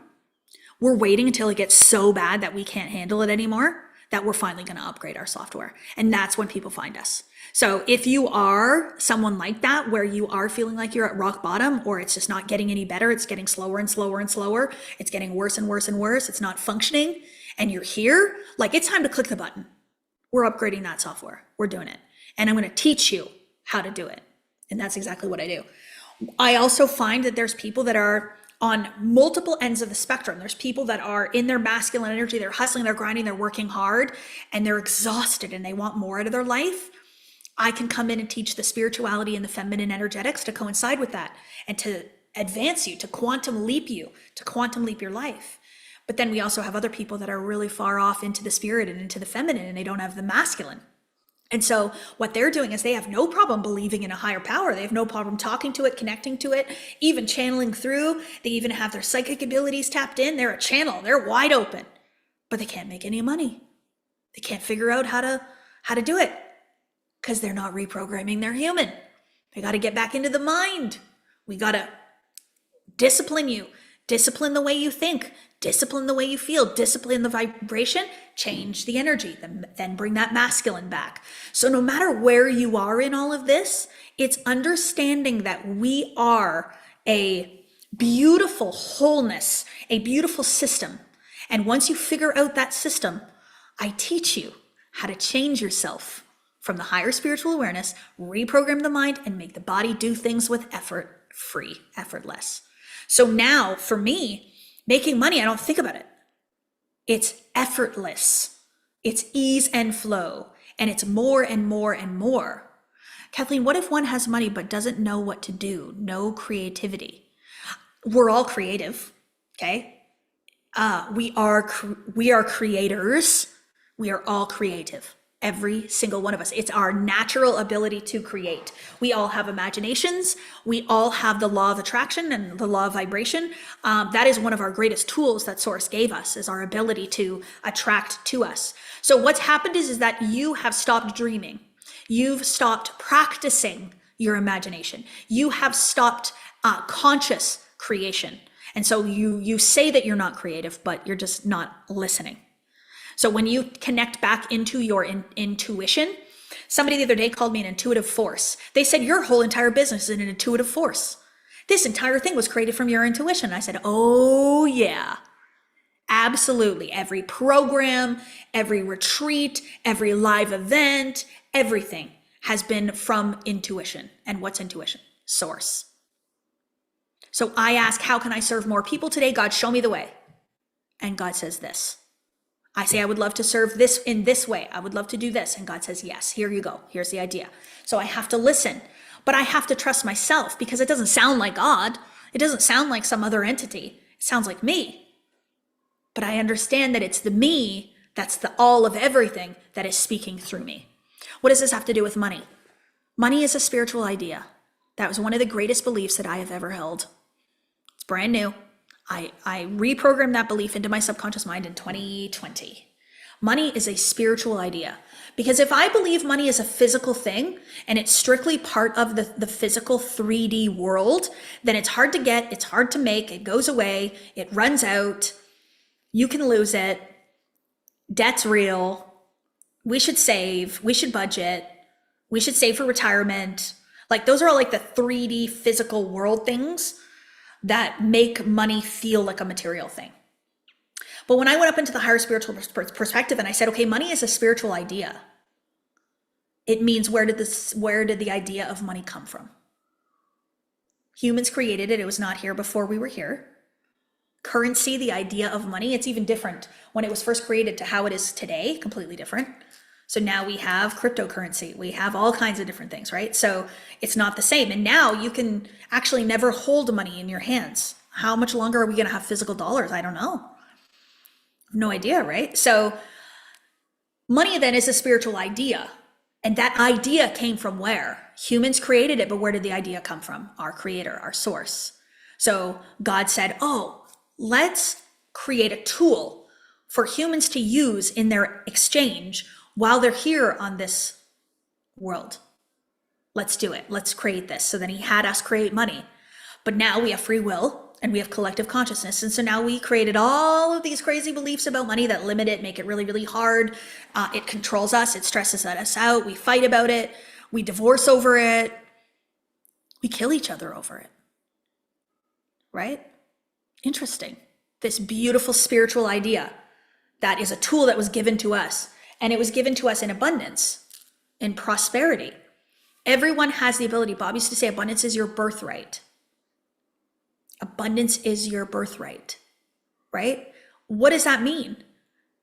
We're waiting until it gets so bad that we can't handle it anymore, that we're finally going to upgrade our software. And that's when people find us. So if you are someone like that, where you are feeling like you're at rock bottom, or it's just not getting any better, it's getting slower and slower and slower, it's getting worse and worse and worse, it's not functioning, and you're here, like, it's time to click the button. We're upgrading that software. We're doing it. And I'm going to teach you how to do it. And that's exactly what I do. I also find that there's people that are on multiple ends of the spectrum. There's people that are in their masculine energy, they're hustling, they're grinding, they're working hard, and they're exhausted and they want more out of their life. I can come in and teach the spirituality and the feminine energetics to coincide with that and to advance you, to quantum leap your life. But then we also have other people that are really far off into the spirit and into the feminine, and they don't have the masculine. And so what they're doing is they have no problem believing in a higher power. They have no problem talking to it, connecting to it, even channeling through. They even have their psychic abilities tapped in. They're a channel. They're wide open, but they can't make any money. They can't figure out how to do it because they're not reprogramming their human. They got to get back into the mind. We got to discipline you, discipline the way you think, discipline the way you feel, discipline the vibration, change the energy, then bring that masculine back. So no matter where you are in all of this, it's understanding that we are a beautiful wholeness, a beautiful system. And once you figure out that system, I teach you how to change yourself from the higher spiritual awareness, reprogram the mind, and make the body do things with effort, free, effortless. So now for me, making money, I don't think about it. It's effortless. It's ease and flow. And it's more and more and more. Kathleen, what if one has money but doesn't know what to do? No creativity. We're all creative, okay? We are creators. We are all creative. Every single one of us. It's our natural ability to create. We all have imaginations. We all have the law of attraction and the law of vibration. That is one of our greatest tools that Source gave us, is our ability to attract to us. So what's happened is that you have stopped dreaming. You've stopped practicing your imagination. You have stopped conscious creation. And so you say that you're not creative, but you're just not listening. So when you connect back into your intuition, somebody the other day called me an intuitive force. They said, your whole entire business is an intuitive force. This entire thing was created from your intuition. I said, oh yeah, absolutely. Every program, every retreat, every live event, everything has been from intuition. And what's intuition? Source. So I ask, how can I serve more people today? God, show me the way. And God says this. I say, I would love to serve this in this way. I would love to do this. And God says, yes, here you go. Here's the idea. So I have to listen, but I have to trust myself, because it doesn't sound like God. It doesn't sound like some other entity. It sounds like me. But I understand that it's the me, that's the all of everything that is speaking through me. What does this have to do with money? Money is a spiritual idea. That was one of the greatest beliefs that I have ever held. It's brand new. I reprogrammed that belief into my subconscious mind in 2020. Money is a spiritual idea. Because if I believe money is a physical thing and it's strictly part of the physical 3D world, then it's hard to get, it's hard to make, it goes away, it runs out, you can lose it, debt's real, we should save, we should budget, we should save for retirement. Like those are all like the 3D physical world things that make money feel like a material thing. But when I went up into the higher spiritual perspective and I said, okay, money is a spiritual idea, it means where did the idea of money come from? Humans created it. It was not here before we were here. Currency, the idea of money, it's even different when it was first created to how it is today, completely different. So now we have cryptocurrency, we have all kinds of different things, right? So it's not the same. And now you can actually never hold money in your hands. How much longer are we going to have physical dollars? I don't know. No idea, right? So money then is a spiritual idea. And that idea came from where? Humans created it, but where did the idea come from? Our creator, our source. So God said, oh, let's create a tool for humans to use in their exchange while they're here on this world. Let's do it. Let's create this. So then he had us create money. But now we have free will and we have collective consciousness. And so now we created all of these crazy beliefs about money that limit it, make it really, really hard. It controls us. It stresses us out. We fight about it. We divorce over it. We kill each other over it. Right? Interesting. This beautiful spiritual idea that is a tool that was given to us. And it was given to us in abundance, in prosperity. Everyone has the ability. Bob used to say abundance is your birthright. Abundance is your birthright, right? What does that mean?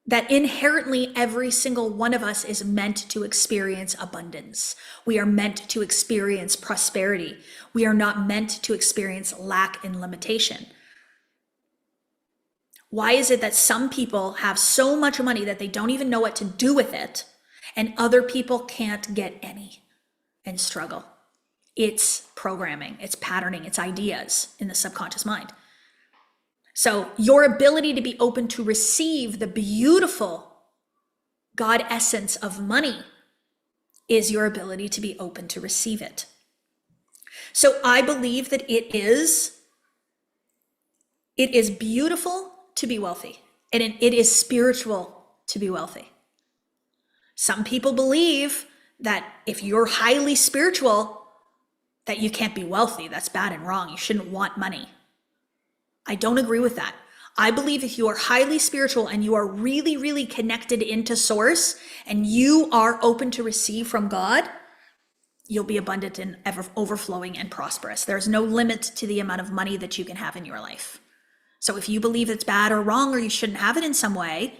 That inherently every single one of us is meant to experience abundance. We are meant to experience prosperity. We are not meant to experience lack and limitation. Why is it that some people have so much money that they don't even know what to do with it, and other people can't get any and struggle? It's programming, it's patterning, it's ideas in the subconscious mind. So your ability to be open to receive the beautiful God essence of money is your ability to be open to receive it. So I believe that it is beautiful to be wealthy, and it is spiritual to be wealthy. Some people believe that if you're highly spiritual, that you can't be wealthy. That's bad and wrong. You shouldn't want money. I don't agree with that. I believe if you are highly spiritual and you are really, really connected into source and you are open to receive from God, you'll be abundant and ever overflowing and prosperous. There's no limit to the amount of money that you can have in your life. So if you believe it's bad or wrong, or you shouldn't have it in some way,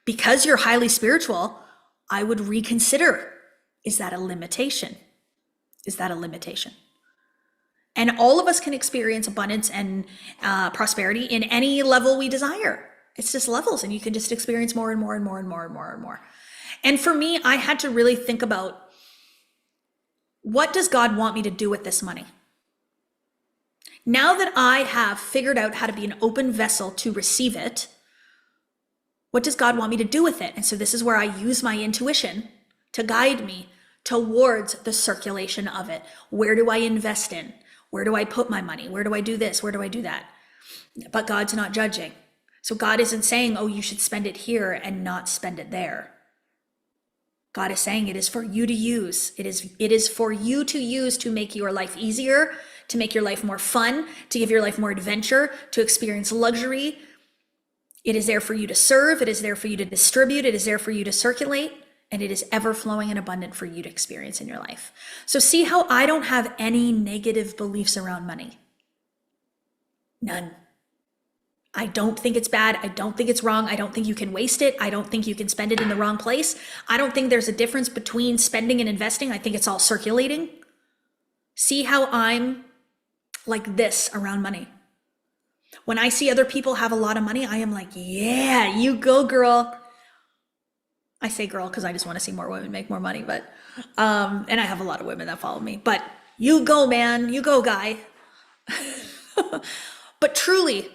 because you're highly spiritual, I would reconsider, is that a limitation? Is that a limitation? And all of us can experience abundance and prosperity in any level we desire. It's just levels, and you can just experience more and more and more and more and more and more. And for me, I had to really think about, what does God want me to do with this money? Now that I have figured out how to be an open vessel to receive it, what does God want me to do with it? And so this is where I use my intuition to guide me towards the circulation of it. Where do I invest in? Where do I put my money? Where do I do this? Where do I do that? But God's not judging. So God isn't saying, oh, you should spend it here and not spend it there. God is saying it is for you to use. It is for you to use to make your life easier, to make your life more fun, to give your life more adventure, to experience luxury. It is there for you to serve. It is there for you to distribute. It is there for you to circulate. And it is ever flowing and abundant for you to experience in your life. So see how I don't have any negative beliefs around money. None. I don't think it's bad. I don't think it's wrong. I don't think you can waste it. I don't think you can spend it in the wrong place. I don't think there's a difference between spending and investing. I think it's all circulating. See how I'm like this around money. When I see other people have a lot of money, I am like, yeah, you go, girl. I say girl because I just want to see more women make more money, but and I have a lot of women that follow me, but you go, man, you go, guy. But truly,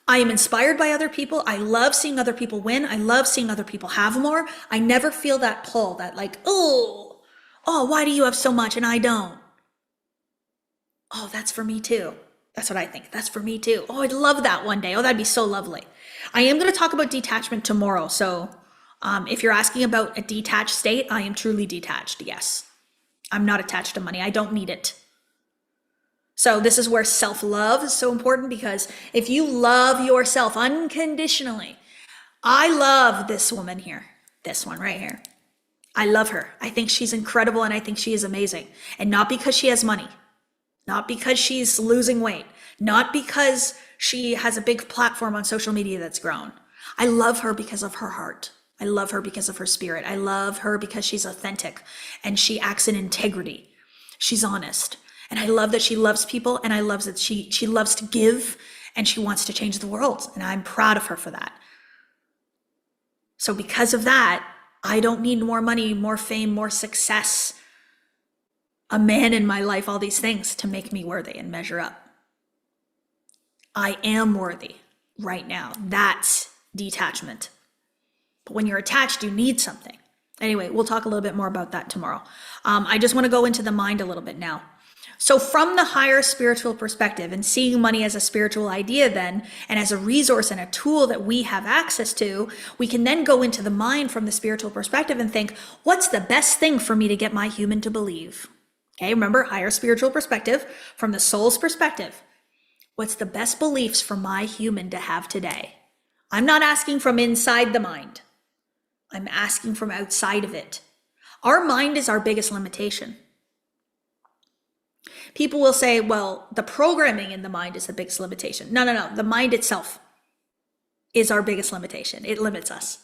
I am inspired by other people. I love seeing other people win. I love seeing other people have more. I never feel that pull, that like, oh, why do you have so much and I don't? Oh, that's for me too. That's what I think. That's for me too. Oh, I'd love that one day. Oh, that'd be so lovely. I am going to talk about detachment tomorrow. So if you're asking about a detached state, I am truly detached. Yes. I'm not attached to money. I don't need it. So this is where self-love is so important, because if you love yourself unconditionally, I love this woman here, this one right here. I love her. I think she's incredible and I think she is amazing. And not because she has money, not because she's losing weight, not because she has a big platform on social media that's grown. I love her because of her heart. I love her because of her spirit. I love her because she's authentic and she acts in integrity. She's honest. And I love that she loves people, and I love that she loves to give, and she wants to change the world. And I'm proud of her for that. So because of that, I don't need more money, more fame, more success, a man in my life, all these things to make me worthy and measure up. I am worthy right now. That's detachment. But when you're attached, you need something. Anyway, we'll talk a little bit more about that tomorrow. I just want to go into the mind a little bit now. So from the higher spiritual perspective, and seeing money as a spiritual idea then, and as a resource and a tool that we have access to, we can then go into the mind from the spiritual perspective and think, what's the best thing for me to get my human to believe? Okay, remember, higher spiritual perspective, from the soul's perspective. What's the best beliefs for my human to have today? I'm not asking from inside the mind. I'm asking from outside of it. Our mind is our biggest limitation. People will say, well, the programming in the mind is the biggest limitation. No. The mind itself is our biggest limitation. It limits us.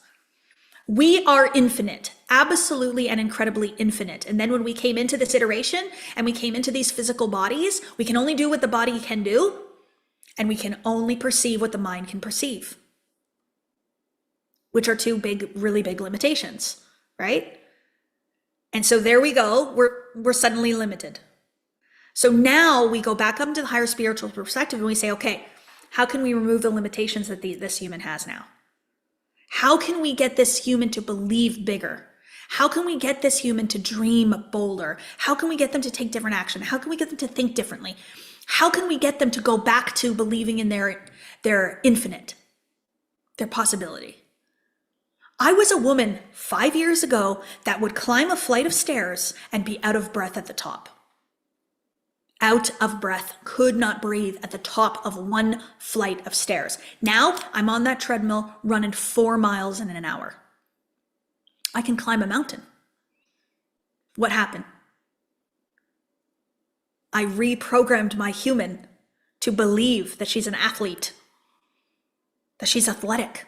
We are infinite, absolutely and incredibly infinite. And then when we came into this iteration and we came into these physical bodies, we can only do what the body can do, and we can only perceive what the mind can perceive, which are two big, really big limitations, right? And so there we go. We're suddenly limited. So now we go back up into the higher spiritual perspective and we say, okay, how can we remove the limitations that this human has now? How can we get this human to believe bigger? How can we get this human to dream bolder? How can we get them to take different action? How can we get them to think differently? How can we get them to go back to believing in their infinite, their possibility? I was a woman 5 years ago that would climb a flight of stairs and be out of breath at the top. Out of breath, could not breathe at the top of one flight of stairs. Now I'm on that treadmill running 4 miles in an hour. I can climb a mountain. What happened? I reprogrammed my human to believe that she's an athlete, that she's athletic,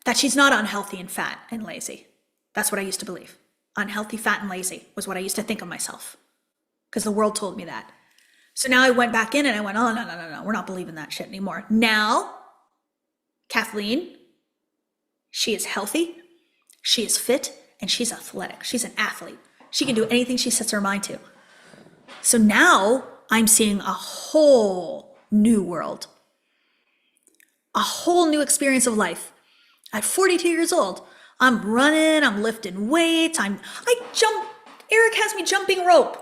that she's not unhealthy and fat and lazy. That's what I used to believe. Unhealthy, fat, and lazy was what I used to think of myself, because the world told me that. So now I went back in and I went, oh, no, we're not believing that shit anymore. Now, Kathleen, she is healthy, she is fit, and she's athletic. She's an athlete. She can do anything she sets her mind to. So now I'm seeing a whole new world, a whole new experience of life. At 42 years old, I'm running, I'm lifting weights, Eric has me jumping rope.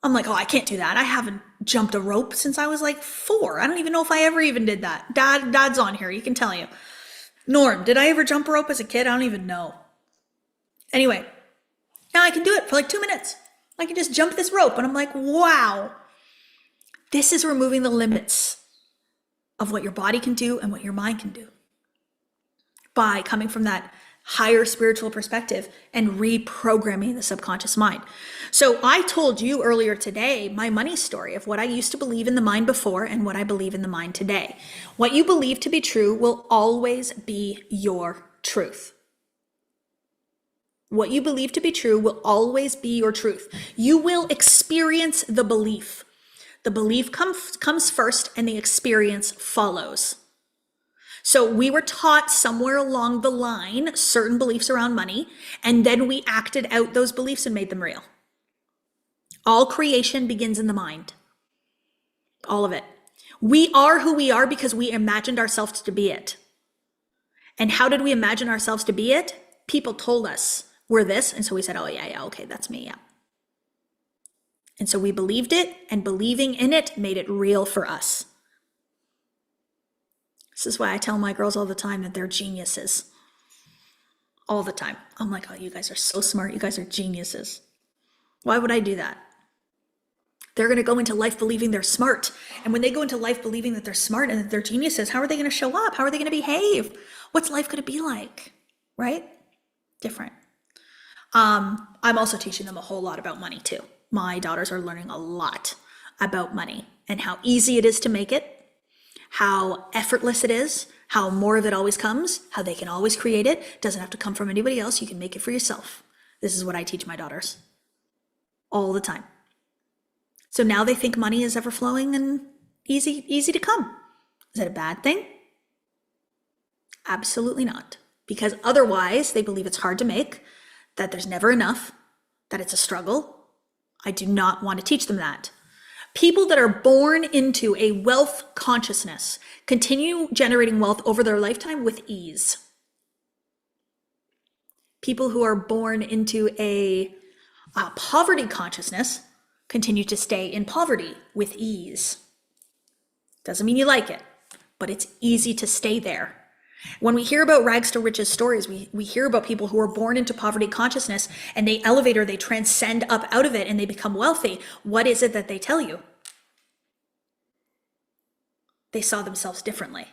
I'm like, oh, I can't do that. I haven't jumped a rope since I was like 4. I don't even know if I ever even did that. Dad's on here, he can tell you. Norm, did I ever jump a rope as a kid? I don't even know. Anyway, now I can do it for like 2 minutes. I can just jump this rope, and I'm like, wow. This is removing the limits of what your body can do and what your mind can do by coming from that higher spiritual perspective and reprogramming the subconscious mind. So I told you earlier today my money story of what I used to believe in the mind before and what I believe in the mind today. What you believe to be true will always be your truth. What you believe to be true will always be your truth. You will experience the belief. The belief comes first and the experience follows. So we were taught somewhere along the line certain beliefs around money, and then we acted out those beliefs and made them real. All creation begins in the mind. All of it. We are who we are because we imagined ourselves to be it. And how did we imagine ourselves to be it? People told us we're this, and so we said, oh yeah, okay, that's me, yeah. And so we believed it, and believing in it made it real for us. This is why I tell my girls all the time that they're geniuses. All the time. I'm like, oh, you guys are so smart. You guys are geniuses. Why would I do that? They're going to go into life believing they're smart. And when they go into life believing that they're smart and that they're geniuses, how are they going to show up? How are they going to behave? What's life going to be like? Right? Different. I'm also teaching them a whole lot about money too. My daughters are learning a lot about money and how easy it is to make it, how effortless it is, how more of it always comes, how they can always create it. Doesn't have to come from anybody else. You can make it for yourself. This is what I teach my daughters all the time. So now they think money is ever flowing and easy to come. Is that a bad thing? Absolutely not. Because otherwise they believe it's hard to make, that there's never enough, that it's a struggle. I do not want to teach them that. People that are born into a wealth consciousness continue generating wealth over their lifetime with ease. People who are born into a poverty consciousness continue to stay in poverty with ease. Doesn't mean you like it, but it's easy to stay there. When we hear about rags to riches stories, we hear about people who are born into poverty consciousness and they elevate or they transcend up out of it and they become wealthy. What is it that they tell you? They saw themselves differently.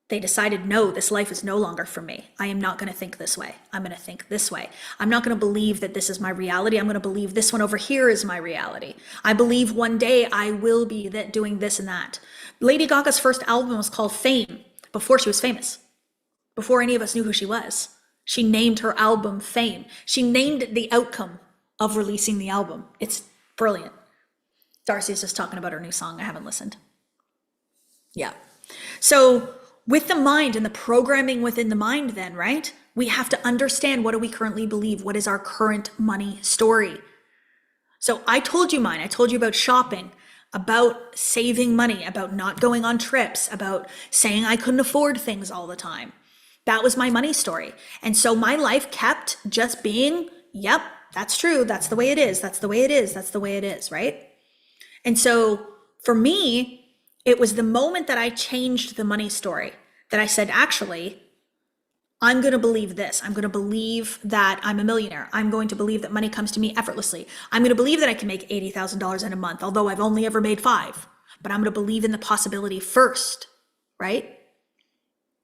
They decided, no, this life is no longer for me. I am not going to think this way. I'm going to think this way. I'm not going to believe that this is my reality. I'm going to believe this one over here is my reality. I believe one day I will be doing this and that. Lady Gaga's first album was called Fame, before she was famous, before any of us knew who she was. She named her album Fame. She named the outcome of releasing the album. It's brilliant. Darcy's just talking about her new song. I haven't listened. Yeah. So with the mind and the programming within the mind then, right? We have to understand, what do we currently believe? What is our current money story? So I told you mine. I told you about shopping, about saving money, about not going on trips, about saying I couldn't afford things all the time. That was my money story. And so my life kept just being, yep, that's true. That's the way it is. That's the way it is. That's the way it is, right? And so for me, it was the moment that I changed the money story that I said, actually, I'm going to believe this. I'm going to believe that I'm a millionaire. I'm going to believe that money comes to me effortlessly. I'm going to believe that I can make $80,000 in a month, although I've only ever made 5. But I'm going to believe in the possibility first, right?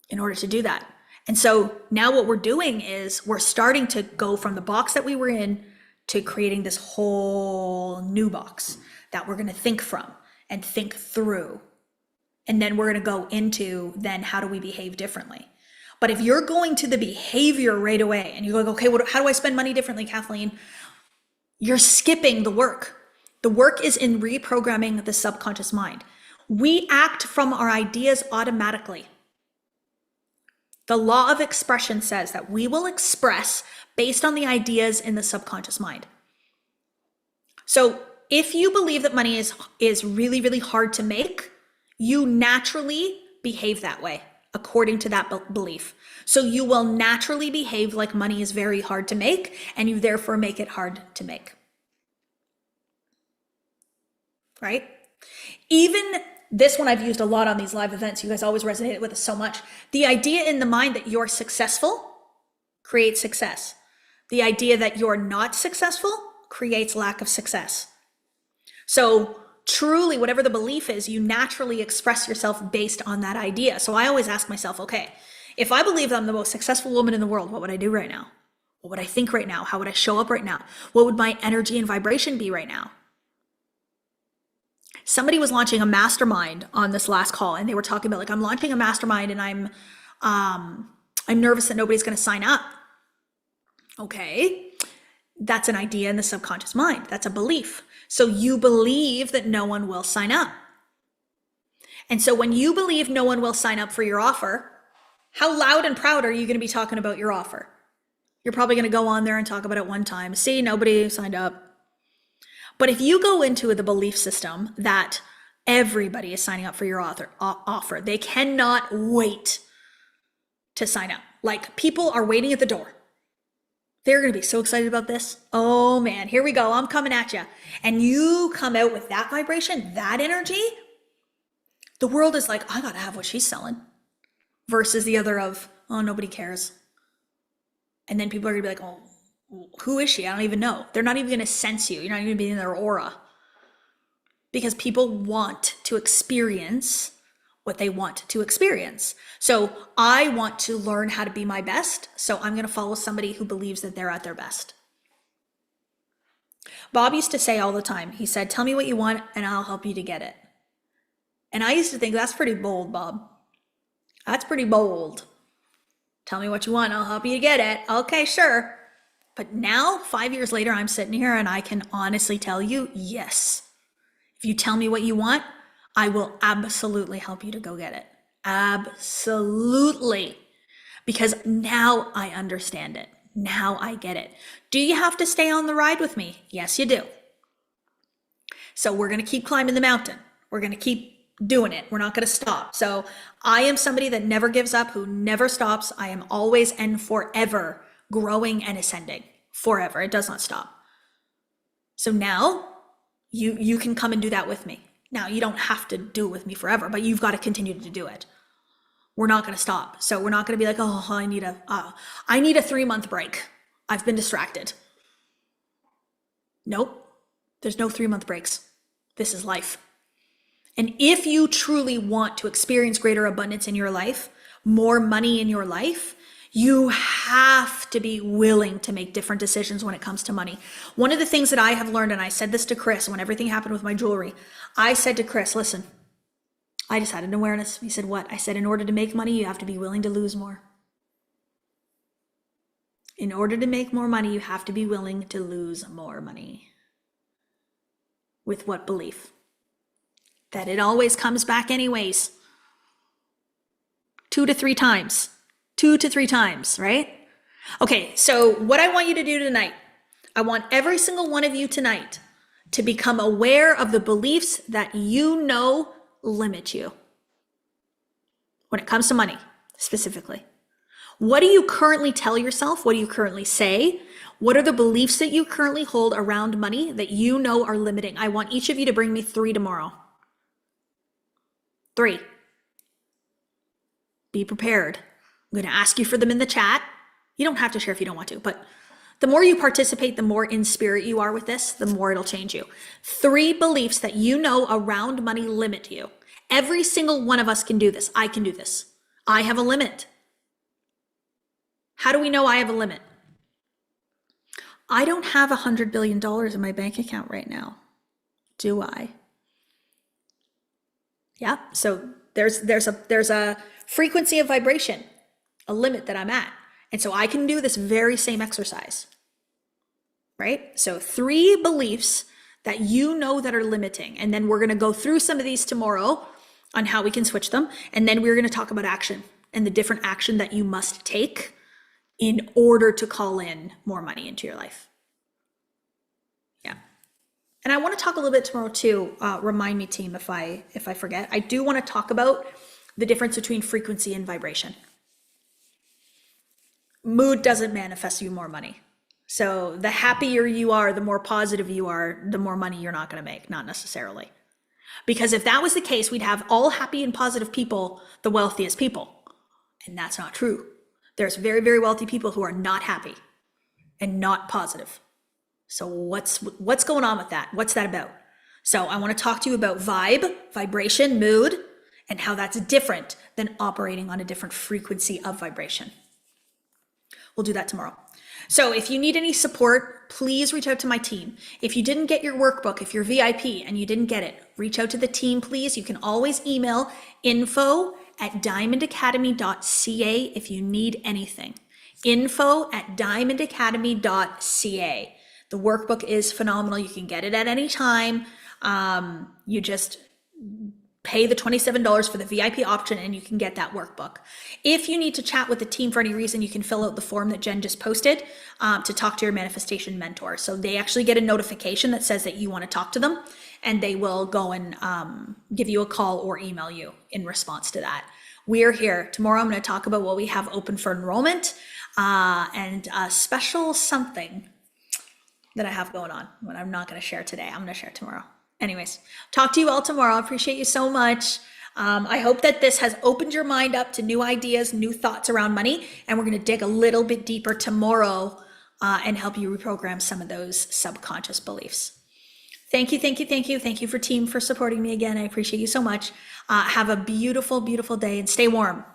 In order to do that. And so now what we're doing is we're starting to go from the box that we were in to creating this whole new box that we're going to think from and think through. And then we're going to go into then how do we behave differently. But if you're going to the behavior right away and you're like, okay, how do I spend money differently, Kathleen? You're skipping the work. The work is in reprogramming the subconscious mind. We act from our ideas automatically. The law of expression says that we will express based on the ideas in the subconscious mind. So if you believe that money is really, really hard to make, you naturally behave that way according to that belief. So you will naturally behave like money is very hard to make, and you therefore make it hard to make. Right? Even this one I've used a lot on these live events. You guys always resonated with us so much. The idea in the mind that you're successful creates success. The idea that you're not successful creates lack of success. So truly, whatever the belief is, you naturally express yourself based on that idea. So I always ask myself, okay, if I believe I'm the most successful woman in the world, what would I do right now? What would I think right now? How would I show up right now? What would my energy and vibration be right now? Somebody was launching a mastermind on this last call, and they were talking about, like, I'm launching a mastermind and I'm nervous that nobody's going to sign up. Okay. That's an idea in the subconscious mind. That's a belief. So you believe that no one will sign up. And so when you believe no one will sign up for your offer, how loud and proud are you going to be talking about your offer? You're probably going to go on there and talk about it one time. See, nobody signed up. But if you go into the belief system that everybody is signing up for your offer, they cannot wait to sign up. Like, people are waiting at the door. They're going to be so excited about this. Oh man, here we go. I'm coming at you. And you come out with that vibration, that energy. The world is like, I got to have what she's selling. Versus the other of, oh, nobody cares. And then people are going to be like, oh, who is she? I don't even know. They're not even going to sense you. You're not even going to be in their aura. Because people want to experience what they want to experience. So I want to learn how to be my best. So I'm going to follow somebody who believes that they're at their best. Bob used to say all the time, he said, tell me what you want and I'll help you to get it. And I used to think, that's pretty bold, Bob. That's pretty bold. Tell me what you want, I'll help you to get it. Okay, sure. But now, 5 years later, I'm sitting here and I can honestly tell you, yes. If you tell me what you want, I will absolutely help you to go get it. Absolutely. Because now I understand it. Now I get it. Do you have to stay on the ride with me? Yes, you do. So we're going to keep climbing the mountain. We're going to keep doing it. We're not going to stop. So I am somebody that never gives up, who never stops. I am always and forever growing and ascending. Forever. It does not stop. So now you can come and do that with me. Now, you don't have to do it with me forever, but you've got to continue to do it. We're not going to stop. So we're not going to be like, oh, I need a 3-month break. I've been distracted. Nope. There's no 3-month breaks. This is life. And if you truly want to experience greater abundance in your life, more money in your life, you have to be willing to make different decisions when it comes to money. One of the things that I have learned, and I said this to Chris when everything happened with my jewelry, I said to Chris, listen, I just had an awareness. He said, what? I said, in order to make money, you have to be willing to lose more. In order to make more money, you have to be willing to lose more money. With what belief? That it always comes back anyways. 2 to 3 times. 2 to 3 times, right? Okay, so what I want you to do tonight, I want every single one of you tonight to become aware of the beliefs that you know limit you. When it comes to money, specifically. What do you currently tell yourself? What do you currently say? What are the beliefs that you currently hold around money that you know are limiting? I want each of you to bring me 3 tomorrow. 3. Be prepared. I'm going to ask you for them in the chat. You don't have to share if you don't want to, but the more you participate, the more in spirit you are with this, the more it'll change you. 3 beliefs that you know around money limit you. Every single one of us can do this. I can do this. I have a limit. How do we know I have a limit? I don't have $100 billion in my bank account right now. Do I? Yeah, so There's a frequency of vibration, a limit that I'm at. And so I can do this very same exercise, right? So 3 beliefs that you know that are limiting. And then we're going to go through some of these tomorrow on how we can switch them. And then we're going to talk about action and the different action that you must take in order to call in more money into your life. Yeah. And I want to talk a little bit tomorrow too. Remind me, team, if I forget. I do want to talk about the difference between frequency and vibration. Mood doesn't manifest you more money. So the happier you are, the more positive you are, the more money you're not going to make, not necessarily. Because if that was the case, we'd have all happy and positive people, the wealthiest people. And that's not true. There's very, very wealthy people who are not happy and not positive. So what's going on with that? What's that about? So I want to talk to you about vibration, mood, and how that's different than operating on a different frequency of vibration. We'll do that tomorrow. So if you need any support, please reach out to my team. If you didn't get your workbook, if you're VIP and you didn't get it, reach out to the team, please. You can always email info@diamondacademy.ca if you need anything. info@diamondacademy.ca. The workbook is phenomenal. You can get it at any time. You just pay the $27 for the VIP option and you can get that workbook. If you need to chat with the team for any reason, you can fill out the form that Jen just posted to talk to your manifestation mentor. So they actually get a notification that says that you want to talk to them, and they will go and give you a call or email you in response to that. We're here. Tomorrow I'm going to talk about what we have open for enrollment and a special something that I have going on, but I'm not going to share today. I'm going to share tomorrow. Anyways, talk to you all tomorrow. I appreciate you so much. I hope that this has opened your mind up to new ideas, new thoughts around money, and we're going to dig a little bit deeper tomorrow and help you reprogram some of those subconscious beliefs. Thank you, thank you, thank you. Thank you for team for supporting me again. I appreciate you so much. Have a beautiful, beautiful day and stay warm.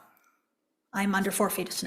I'm under 4 feet of snow.